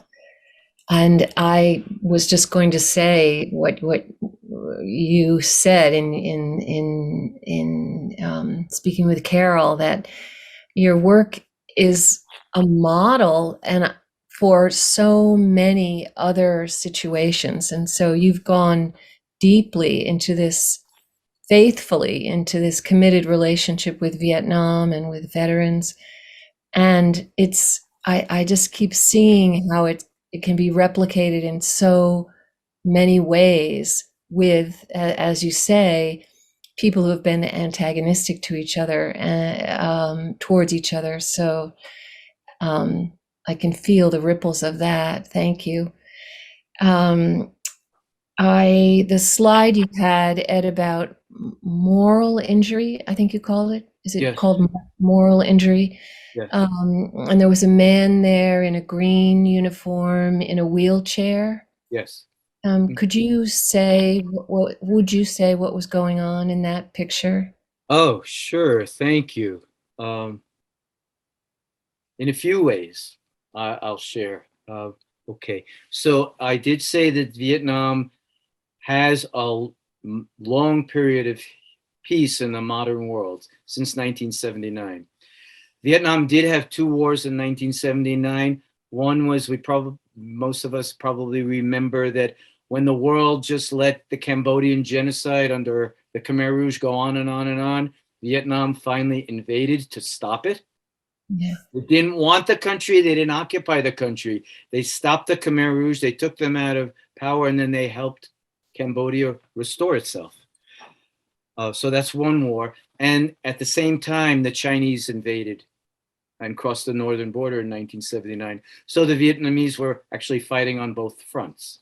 And I was just going to say what you said in speaking with Carol, that your work is a model and for so many other situations. And so you've gone deeply into this, faithfully into this committed relationship with Vietnam and with veterans. And I just keep seeing how it can be replicated in so many ways with, as you say, people who have been antagonistic to each other, towards each other. So I can feel the ripples of that. Thank you. The slide you had, Ed, about moral injury, I think you called it. Is it Yes. called moral injury? Yes. And there was a man there in a green uniform in a wheelchair. Yes. Could you say, what would you say what was going on in that picture? Oh, sure. Thank you. In a few ways, I'll share. Okay. So I did say that Vietnam has a long period of peace in the modern world since 1979. Vietnam did have two wars in 1979. One was, most of us probably remember that when the world just let the Cambodian genocide under the Khmer Rouge go on and on and on, Vietnam finally invaded to stop it. Yeah. They didn't want the country. They didn't occupy the country. They stopped the Khmer Rouge. They took them out of power, and then they helped Cambodia restore itself. So that's one war. And at the same time, the Chinese invaded and crossed the northern border in 1979. So the Vietnamese were actually fighting on both fronts.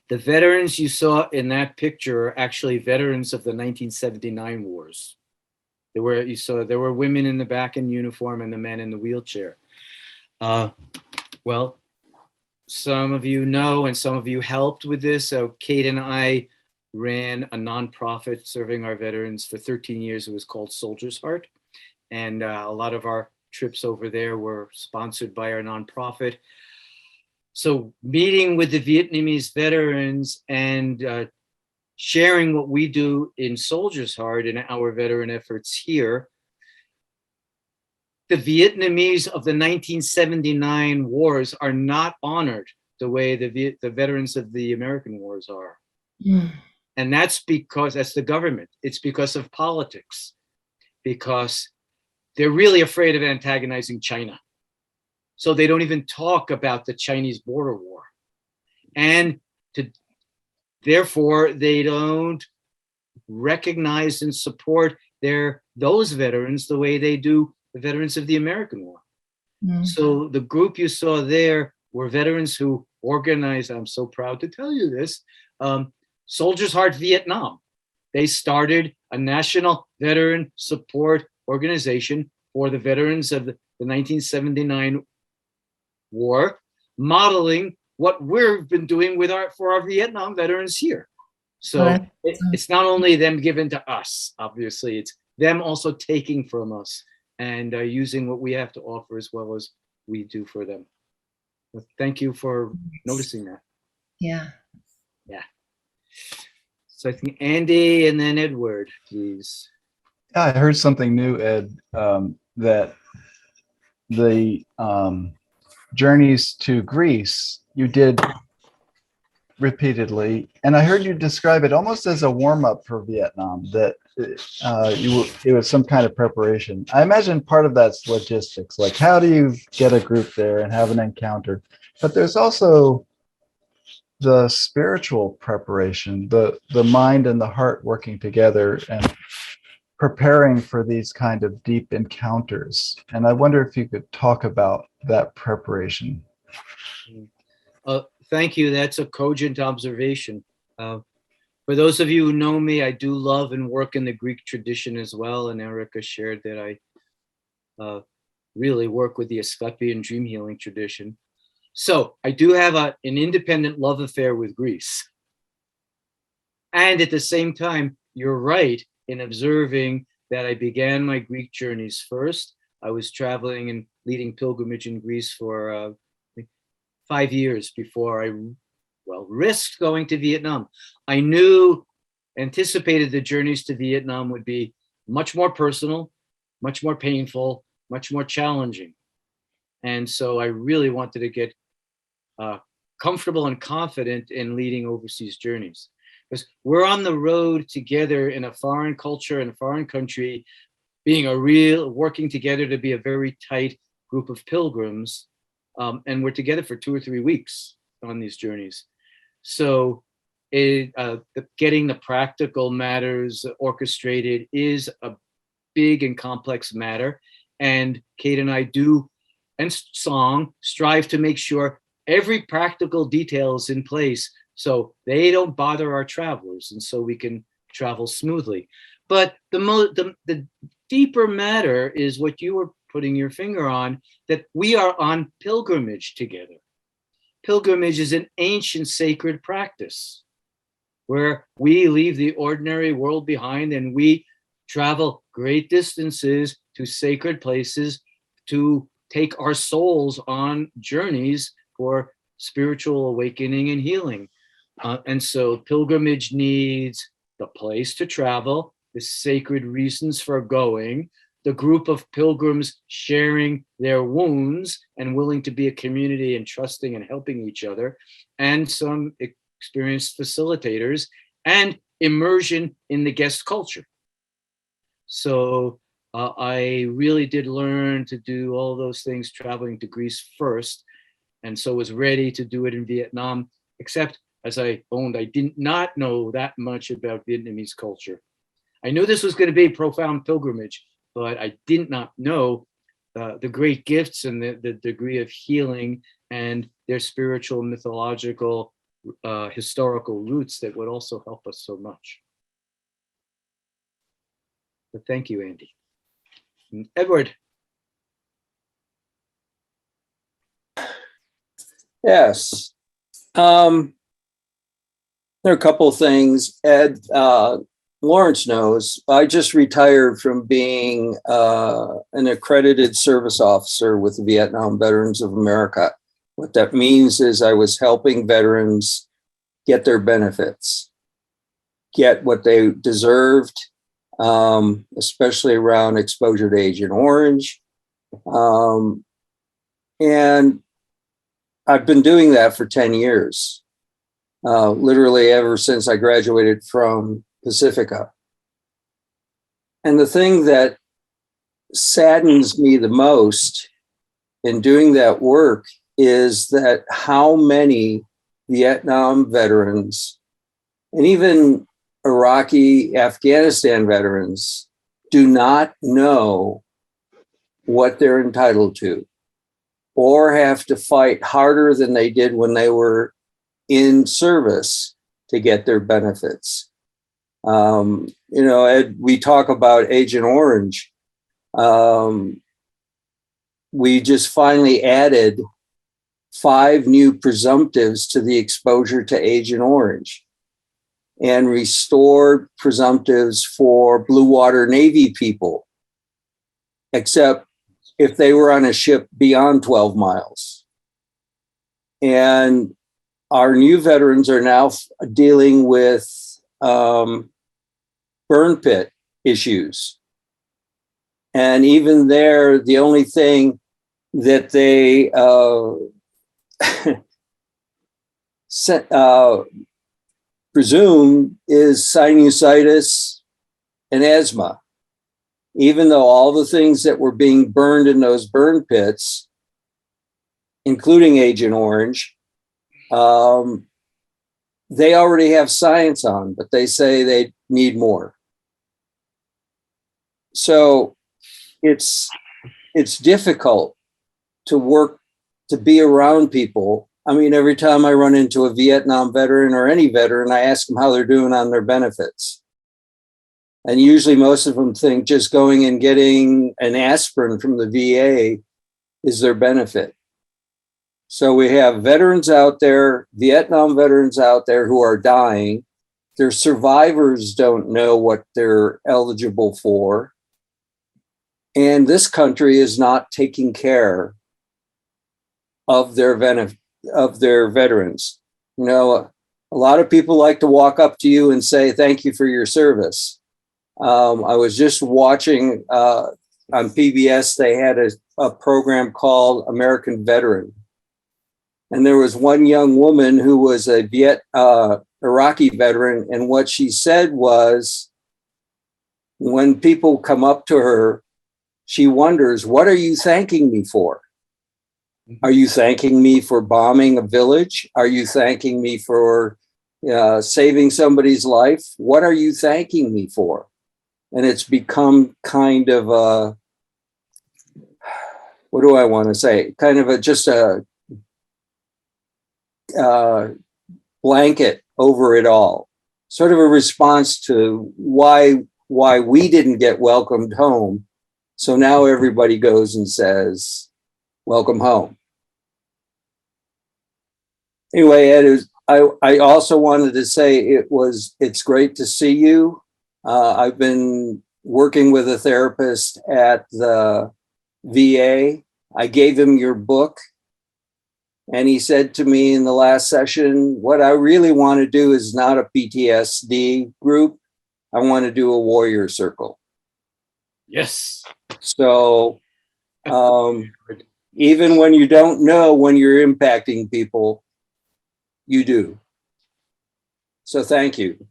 The veterans you saw in that picture are actually veterans of the 1979 wars. There were women in the back in uniform and the men in the wheelchair. Well, some of you know, and some of you helped with this. So Kate and I ran a nonprofit serving our veterans for 13 years. It was called Soldier's Heart. And a lot of our trips over there were sponsored by our nonprofit. So meeting with the Vietnamese veterans and sharing what we do in Soldier's Heart in our veteran efforts here, the Vietnamese of the 1979 wars are not honored the way the veterans of the American wars are. Mm. And that's the government. It's because of politics, because they're really afraid of antagonizing China. So they don't even talk about the Chinese border war. And therefore, they don't recognize and support those veterans the way they do the veterans of the American war. Mm. So the group you saw there were veterans who organized, I'm so proud to tell you this, Soldier's Heart Vietnam. They started a national veteran support organization for the veterans of the 1979 war, modeling what we've been doing for our Vietnam veterans here. So it's not only them given to us, obviously, it's them also taking from us and using what we have to offer as well as we do for them. Well, thank you for noticing that. Yeah. Yeah. So I think Andy and then Edward, please. I heard something new, Ed, that the journeys to Greece you did repeatedly, and I heard you describe it almost as a warm-up for Vietnam, that it was some kind of preparation. I imagine part of that's logistics, like how do you get a group there and have an encounter, but there's also the spiritual preparation, the mind and the heart working together and preparing for these kind of deep encounters. And I wonder if you could talk about that preparation. Thank you. That's a cogent observation. For those of you who know me, I do love and work in the Greek tradition as well. And Erica shared that I really work with the Asclepian dream healing tradition. So I do have an independent love affair with Greece. And at the same time, you're right in observing that I began my Greek journeys first. I was traveling and leading pilgrimage in Greece for 5 years before I risked going to Vietnam. I anticipated the journeys to Vietnam would be much more personal, much more painful, much more challenging. And so I really wanted to get comfortable and confident in leading overseas journeys, because we're on the road together in a foreign culture and a foreign country, working together to be a very tight group of pilgrims. And we're together for 2 or 3 weeks on these journeys. So getting the practical matters orchestrated is a big and complex matter. And Kate and I do, and Song, strive to make sure every practical detail is in place so they don't bother our travelers, and so we can travel smoothly. But the deeper matter is what you were putting your finger on, that we are on pilgrimage together. Pilgrimage is an ancient sacred practice where we leave the ordinary world behind and we travel great distances to sacred places to take our souls on journeys for spiritual awakening and healing. And so pilgrimage needs the place to travel, the sacred reasons for going, the group of pilgrims sharing their wounds and willing to be a community and trusting and helping each other, and some experienced facilitators, and immersion in the guest culture. So I really did learn to do all those things traveling to Greece first, and so was ready to do it in Vietnam, except as I owned, I did not know that much about Vietnamese culture. I knew this was going to be a profound pilgrimage, but I did not know the great gifts and the degree of healing and their spiritual, mythological, historical roots that would also help us so much. But thank you, Andy. And Edward. Yes. There are a couple of things. Ed, Lawrence knows, I just retired from being an accredited service officer with the Vietnam Veterans of America. What that means is I was helping veterans get their benefits, get what they deserved, especially around exposure to Agent Orange. And I've been doing that for 10 years, literally ever since I graduated from Pacifica. And the thing that saddens me the most in doing that work is that how many Vietnam veterans and even Iraqi, Afghanistan veterans do not know what they're entitled to, or have to fight harder than they did when they were in service to get their benefits. You know, Ed, we talk about Agent Orange. We just finally added 5 new presumptives to the exposure to Agent Orange and restored presumptives for Blue Water Navy people, except if they were on a ship beyond 12 miles. And our new veterans are now dealing with burn pit issues. And even there, the only thing that they presume is sinusitis and asthma, even though all the things that were being burned in those burn pits, including Agent Orange, they already have science on, but they say they need more. So it's difficult to work, to be around people. I mean, every time I run into a Vietnam veteran or any veteran, I ask them how they're doing on their benefits. And usually most of them think just going and getting an aspirin from the VA is their benefit. So we have veterans out there, Vietnam veterans out there who are dying. Their survivors don't know what they're eligible for. And this country is not taking care of their veterans. You know, a lot of people like to walk up to you and say, thank you for your service. I was just watching on PBS, they had a program called American Veteran. And there was one young woman who was a Iraqi veteran. And what she said was, when people come up to her, she wonders, what are you thanking me for? Are you thanking me for bombing a village? Are you thanking me for saving somebody's life? What are you thanking me for? And it's become kind of a, what do I want to say? Kind of just a blanket over it all. Sort of a response to why we didn't get welcomed home. So now everybody goes and says, welcome home. Anyway, Ed, I also wanted to say it's great to see you. I've been working with a therapist at the VA. I gave him your book, and he said to me in the last session, what I really want to do is not a PTSD group. I want to do a warrior circle. Yes. So even when you don't know when you're impacting people, you do. So thank you.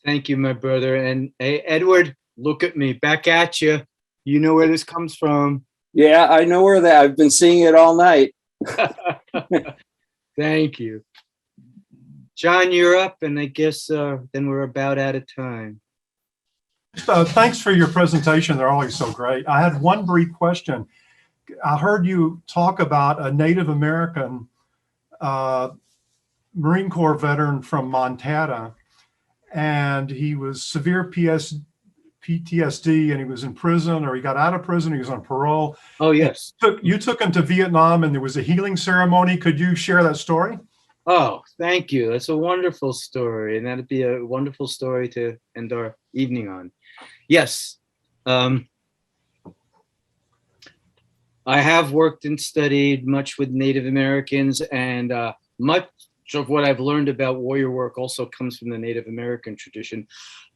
Thank you, my brother. And hey, Edward, look at me, back at you. You know where this comes from. Yeah, I know where that. I've been seeing it all night. Thank you. John, you're up, and I guess then we're about out of time. Thanks for your presentation. They're always so great. I had one brief question. I heard you talk about a Native American Marine Corps veteran from Montana, and he was severe PTSD, and he was in prison, or he got out of prison, he was on parole. Oh, yes. You took him to Vietnam, and there was a healing ceremony. Could you share that story? Oh, thank you. That's a wonderful story, and that'd be a wonderful story to end our evening on. Yes. I have worked and studied much with Native Americans, and much of what I've learned about warrior work also comes from the Native American tradition,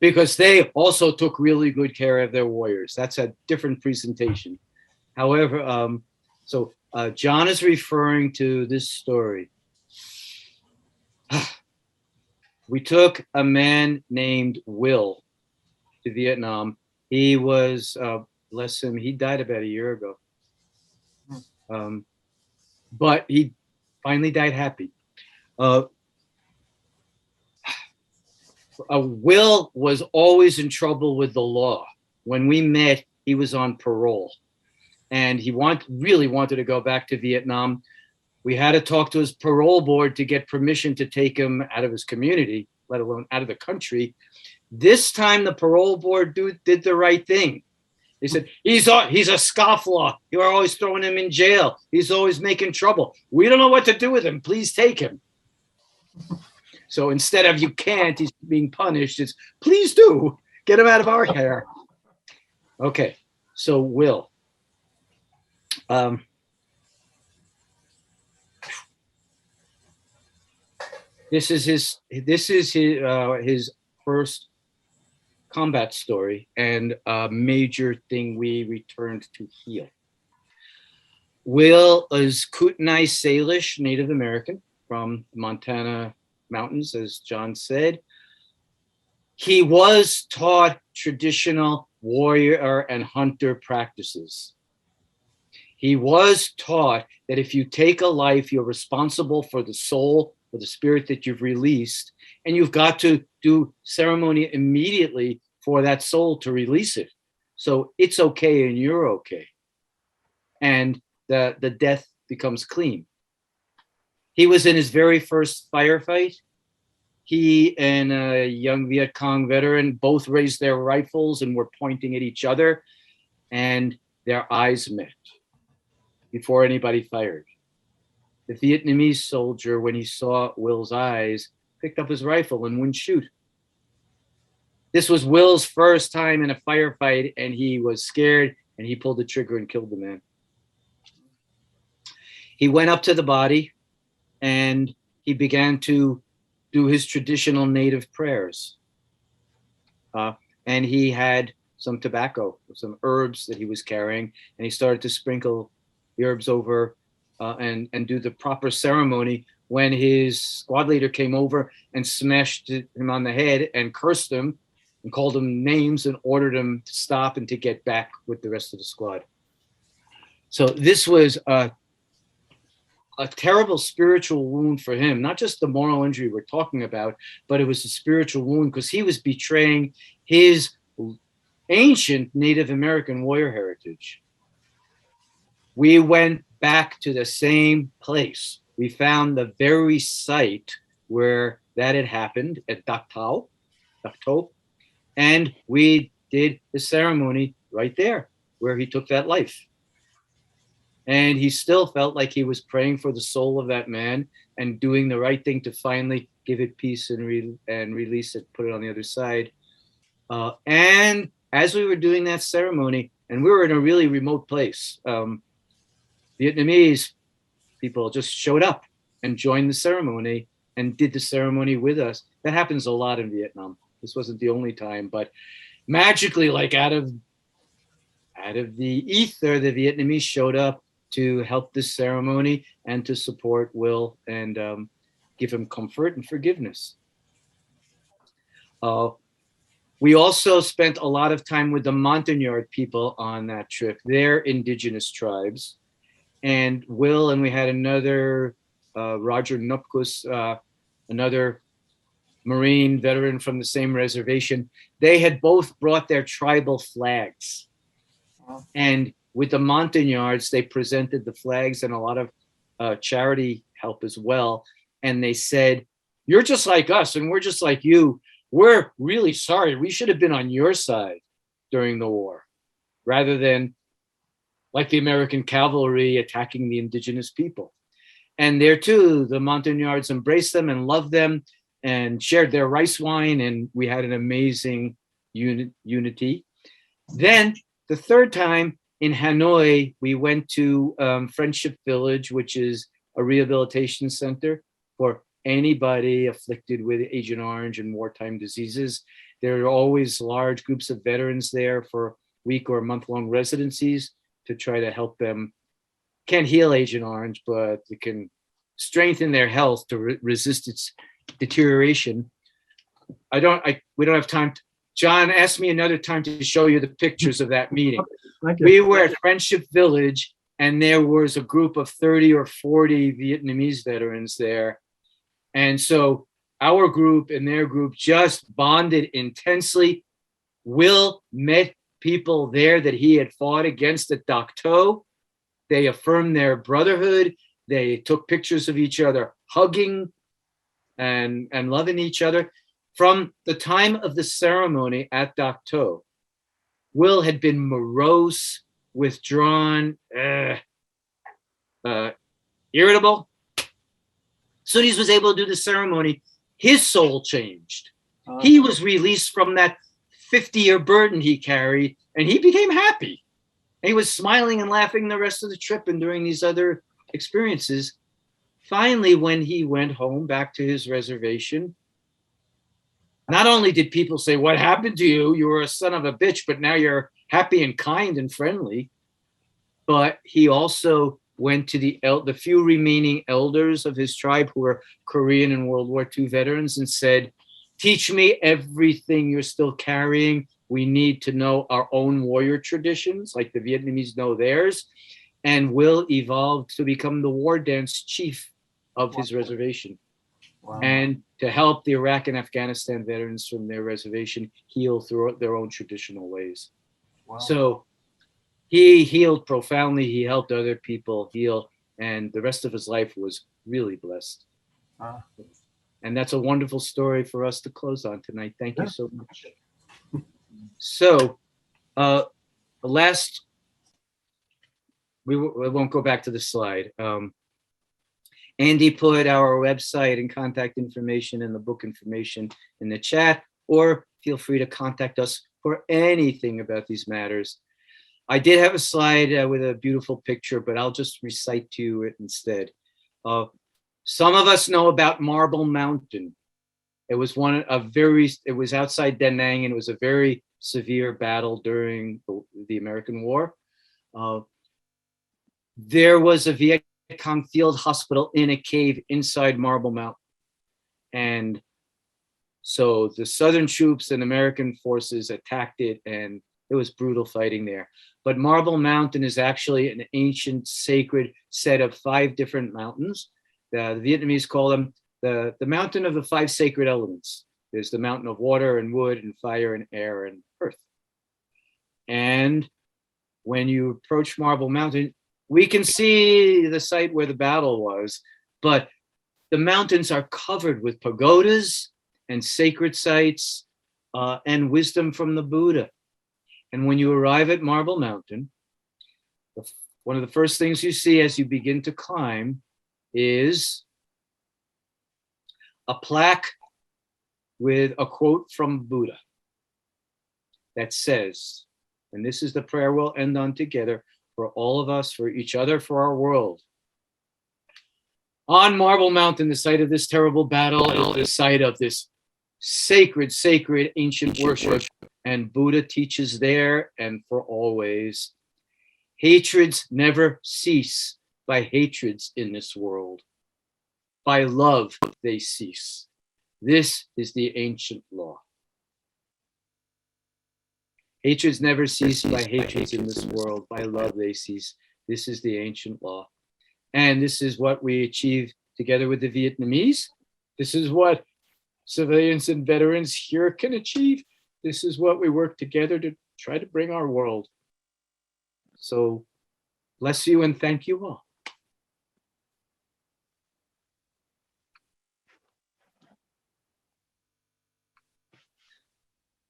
because they also took really good care of their warriors. That's a different presentation. However, John is referring to this story. We took a man named Will to Vietnam. He was, bless him, he died about a year ago. But he finally died happy. Will was always in trouble with the law. When we met, he was on parole, and he really wanted to go back to Vietnam. We had to talk to his parole board to get permission to take him out of his community, let alone out of the country. This time, the parole board did the right thing. They said, he's a scofflaw. You're always throwing him in jail. He's always making trouble. We don't know what to do with him. Please take him. So instead of you can't, he's being punished. It's please do get him out of our hair. Okay, so Will. This is his first combat story, and a major thing we returned to heal. Will is Kootenai Salish Native American from Montana mountains, as John said. He was taught traditional warrior and hunter practices. He was taught that if you take a life, you're responsible for the soul or the spirit that you've released, and you've got to do ceremony immediately for that soul to release it. So it's okay and you're okay. And the death becomes clean. He was in his very first firefight. He and a young Viet Cong veteran both raised their rifles and were pointing at each other, and their eyes met before anybody fired. The Vietnamese soldier, when he saw Will's eyes, picked up his rifle and wouldn't shoot. This was Will's first time in a firefight, and he was scared, and he pulled the trigger and killed the man. He went up to the body, and he began to do his traditional native prayers. And he had some tobacco, some herbs that he was carrying, and he started to sprinkle the herbs over and do the proper ceremony when his squad leader came over and smashed him on the head and cursed him and called him names and ordered him to stop and to get back with the rest of the squad. So this was a terrible spiritual wound for him, not just the moral injury we're talking about, but it was a spiritual wound because he was betraying his ancient Native American warrior heritage. We went back to the same place. We found the very site where that had happened at Dak To, and we did the ceremony right there where he took that life. And he still felt like he was praying for the soul of that man and doing the right thing to finally give it peace and release it, put it on the other side. And as we were doing that ceremony, and we were in a really remote place, Vietnamese people just showed up and joined the ceremony and did the ceremony with us. That happens a lot in Vietnam. This wasn't the only time, but magically, like out of the ether, the Vietnamese showed up to help this ceremony and to support Will and give him comfort and forgiveness. We also spent a lot of time with the Montagnard people on that trip. They're indigenous tribes. And Will and we had another Roger Nupkus, another Marine veteran from the same reservation. They had both brought their tribal flags. And with the Montagnards, they presented the flags and a lot of charity help as well. And they said, you're just like us and we're just like you. We're really sorry. We should have been on your side during the war rather than like the American cavalry attacking the indigenous people. And there too, the Montagnards embraced them and loved them and shared their rice wine. And we had an amazing unity. Then the third time in Hanoi, we went to Friendship Village, which is a rehabilitation center for anybody afflicted with Agent Orange and wartime diseases. There are always large groups of veterans there for week or month-long residencies to try to help them. Can't heal Agent Orange, but it can strengthen their health to resist its deterioration. We don't have time. John, ask me another time to show you the pictures of that meeting. We were at Friendship Village and there was a group of 30 or 40 Vietnamese veterans there. And so our group and their group just bonded intensely. Will met people there that he had fought against at Dak To. They affirmed their brotherhood. They took pictures of each other hugging and loving each other. From the time of the ceremony at Dak To, Will had been morose, withdrawn, irritable. Soon as he was able to do the ceremony, his soul changed. He was released from that 50-year burden he carried, and he became happy. And he was smiling and laughing the rest of the trip and during these other experiences. Finally, when he went home back to his reservation, not only did people say, what happened to you? You were a son of a bitch, but now you're happy and kind and friendly. But he also went to the few remaining elders of his tribe who were Korean and World War II veterans and said, teach me everything you're still carrying. We need to know our own warrior traditions, like the Vietnamese know theirs. And Will evolved to become the war dance chief of his reservation. Wow. And to help the Iraq and Afghanistan veterans from their reservation heal through their own traditional ways. Wow. So he healed profoundly. He helped other people heal. And the rest of his life was really blessed. And that's a wonderful story for us to close on tonight. Thank you so much. So we won't go back to the slide. Andy put our website and contact information and the book information in the chat, or feel free to contact us for anything about these matters. I did have a slide with a beautiful picture, but I'll just recite to you it instead. Some of us know about Marble Mountain. It was it was outside Da Nang, and it was a very severe battle during the American War. There was a Viet Cong field hospital in a cave inside Marble Mountain. And so the Southern troops and American forces attacked it, and it was brutal fighting there. But Marble Mountain is actually an ancient sacred set of 5 different mountains. The Vietnamese call them the mountain of the 5 sacred elements. There's the mountain of water and wood and fire and air and earth. And when you approach Marble Mountain, we can see the site where the battle was, but the mountains are covered with pagodas and sacred sites and wisdom from the Buddha. And when you arrive at Marble Mountain, one of the first things you see as you begin to climb is a plaque with a quote from Buddha that says, and this is the prayer we'll end on together, for all of us, for each other, for our world. On Marble Mountain, the site of this terrible battle, is the site of this sacred ancient worship, and Buddha teaches there and for always. Hatreds never cease by hatreds in this world. By love they cease. This is the ancient law. Hatreds never cease by hatreds in this world. By love they cease. This is the ancient law. And this is what we achieve together with the Vietnamese. This is what civilians and veterans here can achieve. This is what we work together to try to bring our world. So bless you and thank you all.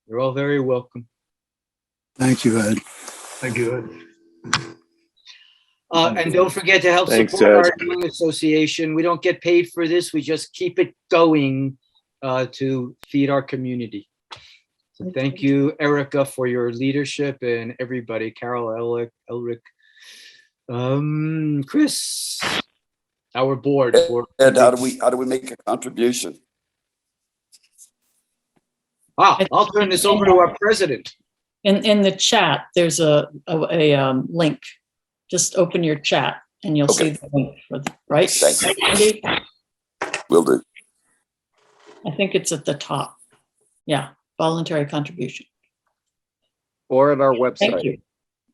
You're all very welcome. Thank you, Ed. Thank you, Ed. And don't forget to help Thanks, support Ed. our Young Association. We don't get paid for this. We just keep it going to feed our community. So thank you, Erica, for your leadership, and everybody, Carol, Elric, Chris, our board. Ed, how do we make a contribution? I'll turn this over to our president. In the chat, there's a link. Just open your chat and you'll see the link for the, right? Thank you. Andy? Will do. I think it's at the top. Yeah, voluntary contribution. Or at our website.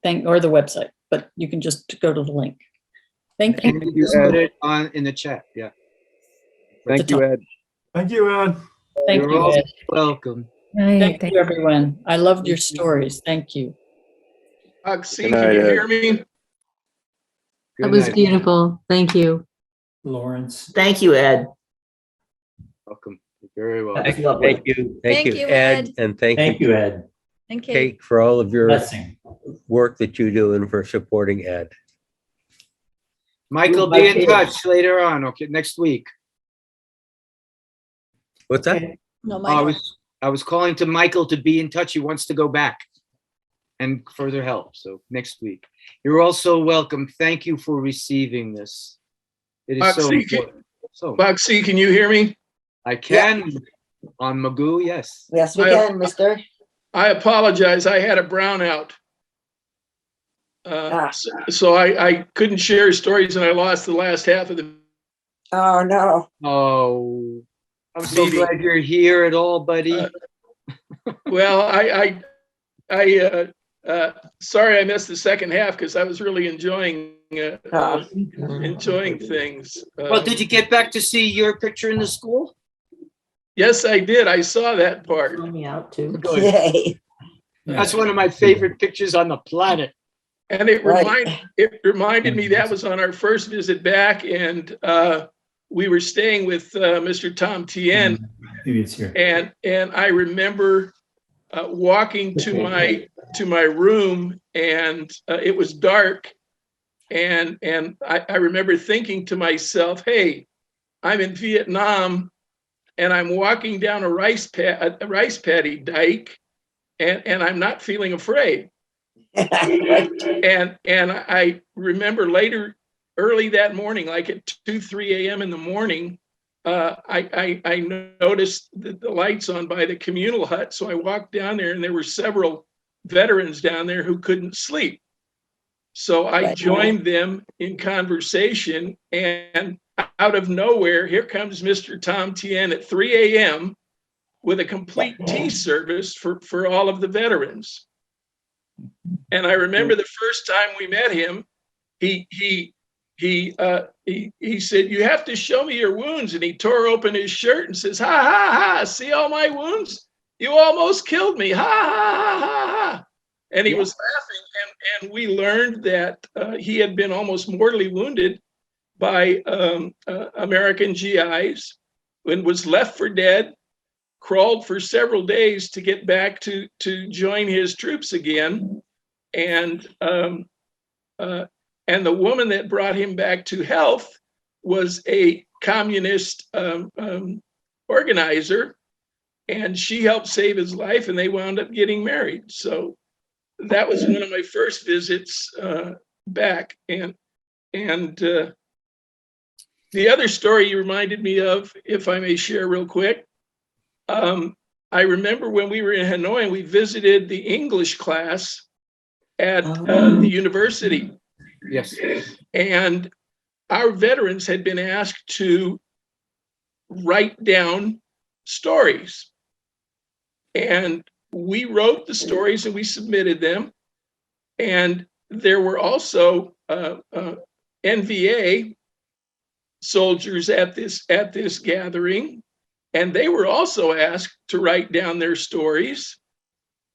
Thank you. Or the website, but you can just go to the link. Thank you. You just put it in the chat. Yeah. Thank you, Ed. Thank you, Ed. Thank You're you, all Ed. welcome. Thank you, everyone. I loved your stories. Thank you. Oxy, can you hear me? That was beautiful. Thank you. Lawrence. Thank you, Ed. Welcome. You're very welcome. That's lovely. Thank you, Ed, and thank you, Ed. And Kate, for all of your Blessing. work that you do and for supporting Ed. Michael, be in touch later on. Okay, next week. What's that? No, I was calling to Michael to be in touch. He wants to go back and further help. So next week. You're also welcome. Thank you for receiving this. It is so important. Boxy, can you hear me? I can on Magoo, yes. Yes, we can, mister. I apologize. I had a brownout. So I couldn't share stories and I lost the last half of the. Oh, no. Oh, I'm so glad you're here at all, buddy. Well, sorry I missed the second half because I was really enjoying things. Well, did you get back to see your picture in the school? Yes, I did. I saw that part. Me out too. Good. Yay. That's one of my favorite pictures on the planet. And it reminded me that was on our first visit back, and we were staying with Mr. Tom Tien, and I remember walking to my room, and it was dark, and I remember thinking to myself, "Hey, I'm in Vietnam, and I'm walking down a rice paddy dike, and I'm not feeling afraid." and I remember later, early that morning, like at 2-3 a.m. in the morning, I noticed the lights on by the communal hut. So I walked down there and there were several veterans down there who couldn't sleep. So I joined them in conversation, and out of nowhere, here comes Mr. Tom Tien at 3 a.m. with a complete tea service for all of the veterans. And I remember the first time we met him, he said, "You have to show me your wounds." And he tore open his shirt and says, "Ha ha ha, see all my wounds? You almost killed me, ha ha ha ha ha." And he was laughing, and we learned that he had been almost mortally wounded by American GIs and was left for dead, crawled for several days to get back to join his troops again. And the woman that brought him back to health was a communist organizer, and she helped save his life, and they wound up getting married. So that was one of my first visits back. And the other story you reminded me of, if I may share real quick, I remember when we were in Hanoi and we visited the English class at the university. Yes. And our veterans had been asked to write down stories. And we wrote the stories and we submitted them. And there were also NVA soldiers at this gathering, and they were also asked to write down their stories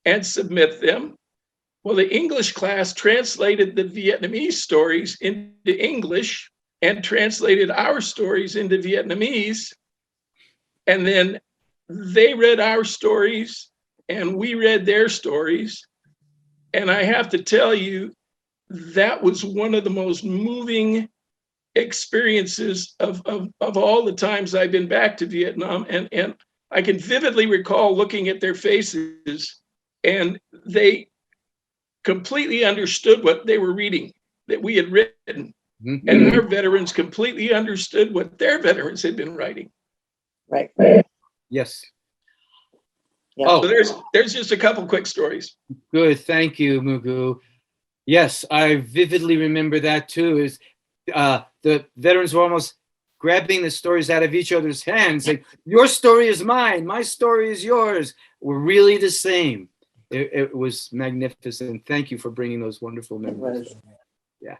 and submit them. Well, the English class translated the Vietnamese stories into English and translated our stories into Vietnamese. And then they read our stories and we read their stories. And I have to tell you, that was one of the most moving experiences of all the times I've been back to Vietnam. And I can vividly recall looking at their faces, and they completely understood what they were reading, that we had written. Mm-hmm. And our veterans completely understood what their veterans had been writing. Right. Yes. Yeah. Oh, so there's just a couple quick stories. Good, thank you, Mugu. Yes, I vividly remember that too. Is the veterans were almost grabbing the stories out of each other's hands, saying, "Your story is mine, my story is yours. We're really the same." It was magnificent. Thank you for bringing those wonderful memories. Yeah.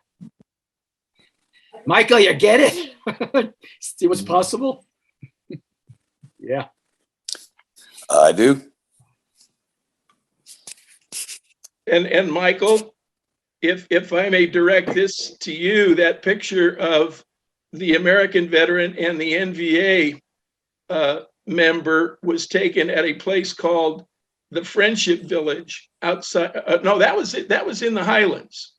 Michael, you get it? See what's possible? Yeah. I do. And Michael, if I may direct this to you, that picture of the American veteran and the NVA member was taken at a place called the Friendship Village outside. No, that was it. That was in the Highlands.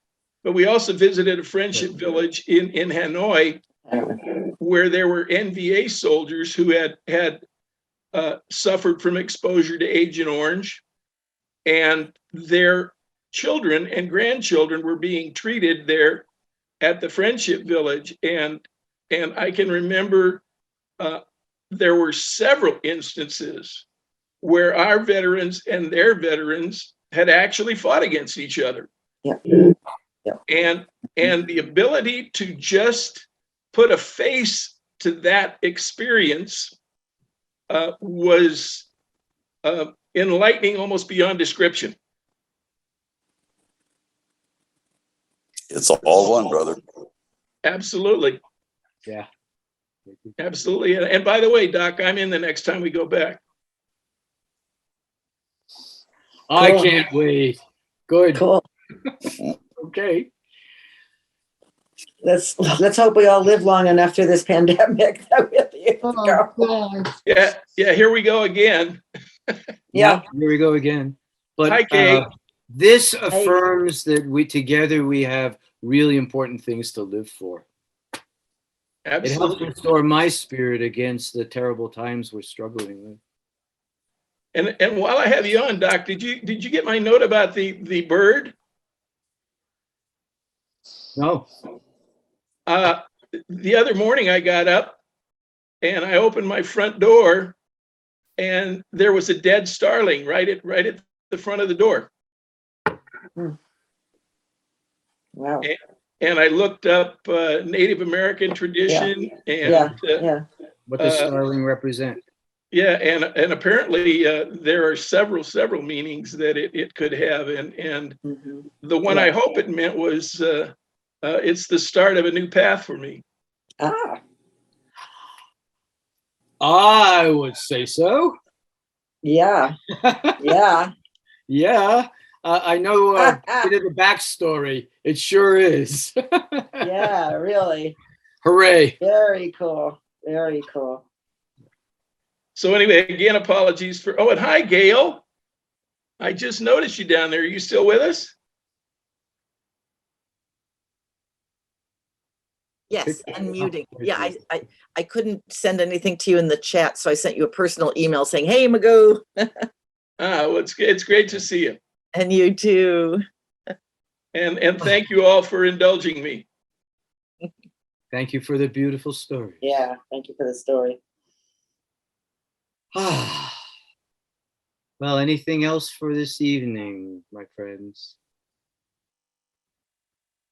But we also visited a Friendship Village in Hanoi, where there were NVA soldiers who had suffered from exposure to Agent Orange, and their children and grandchildren were being treated there at the Friendship Village. And I can remember there were several instances where our veterans and their veterans had actually fought against each other. Yeah. And the ability to just put a face to that experience was enlightening almost beyond description. It's all one, brother. Absolutely. Yeah. Absolutely. And by the way, Doc, I'm in the next time we go back. I can't wait. Good. Cool. Okay. Let's hope we all live long enough through this pandemic that we'll be able to go. Yeah, here we go again. Yeah. Here we go again. But hi, Kate. This affirms that we have really important things to live for. Absolutely. It helps restore my spirit against the terrible times we're struggling with. And while I have you on, Doc, did you get my note about the bird? No. The other morning I got up and I opened my front door, and there was a dead starling right at the front of the door. Wow. And I looked up Native American tradition and what does starling represent? Yeah, and apparently there are several meanings that it could have, and the one I hope it meant was it's the start of a new path for me. Ah. I would say so. Yeah. Yeah. Yeah. I know a bit of the backstory. It sure is. Yeah, really. Hooray. Very cool. Very cool. So anyway, again, apologies for, and hi, Gail. I just noticed you down there. Are you still with us? Yes, unmuting. Yeah, I couldn't send anything to you in the chat, so I sent you a personal email saying, hey, Magoo. Well, it's great to see you. And you too. And thank you all for indulging me. Thank you for the beautiful story. Yeah, thank you for the story. Well, anything else for this evening, my friends?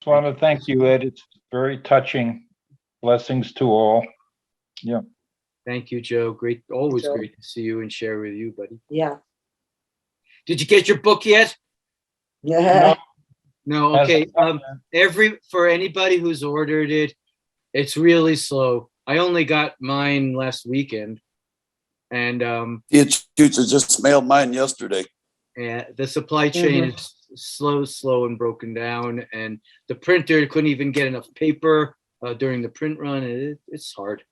Just want to thank you, Ed. It's very touching. Blessings to all. Yeah. Thank you, Joe. Great, always Joe. great to see you and share with you, buddy. Yeah. Did you get your book yet? Yeah. No. Okay. For anybody who's ordered it, it's really slow. I only got mine last weekend, and It just mailed mine yesterday. yeah, the supply chain is slow and broken down, and the printer couldn't even get enough paper during the print run. It's hard.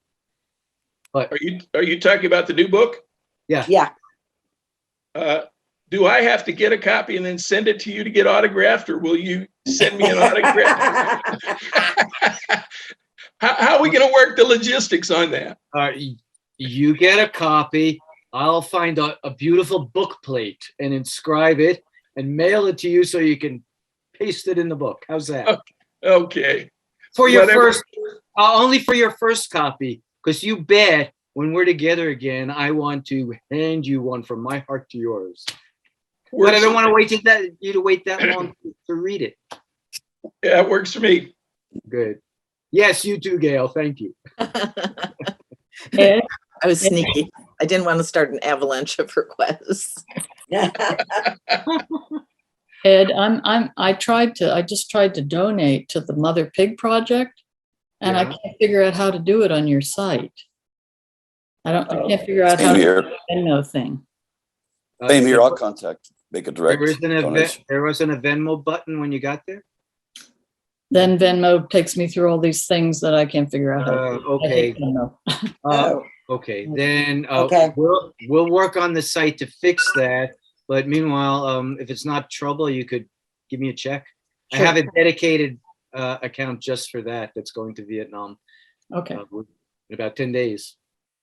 But are you talking about the new book? Yeah. Yeah. Do I have to get a copy and then send it to you to get autographed, or will you send me an autograph? How are we going to work the logistics on that? You get a copy. I'll find a beautiful book plate and inscribe it and mail it to you so you can paste it in the book. How's that? Okay. For your only for your first copy, because you bet when we're together again, I want to hand you one from my heart to yours. But I don't want to wait you to wait that long to read it. Yeah, it works for me. Good. Yes, you too, Gail. Thank you. I was sneaky. I didn't want to start an avalanche of requests. Ed, I just tried to donate to the Mother Pig Project, and I can't figure out how to do it on your site. I can't figure out how to do the Venmo thing. Same here. I'll contact. Make a direct donation. There wasn't a Venmo button when you got there? Then Venmo takes me through all these things that I can't figure out how to do. Okay. Okay. Then we'll work on the site to fix that. But meanwhile, if it's not trouble, you could give me a check. Sure. I have a dedicated account just for that. That's going to Vietnam. Okay. In about 10 days.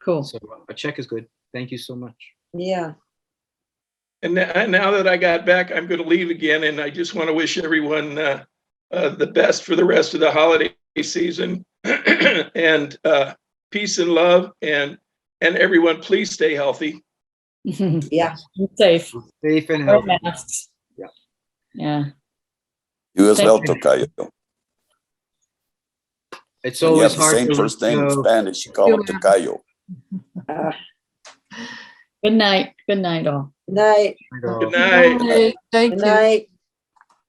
Cool. So a check is good. Thank you so much. Yeah. And now that I got back, I'm going to leave again, and I just want to wish everyone the best for the rest of the holiday season, and peace and love, and everyone, please stay healthy. Yeah. Safe. Safe and healthy. Masks. Yeah. Yeah. You as Thank well, you. Tocayo. It's When you always have the hard same to first name in Spanish, you call him Tocayo. Good night. Good night, all. Night. Good night. Thank Good you. night.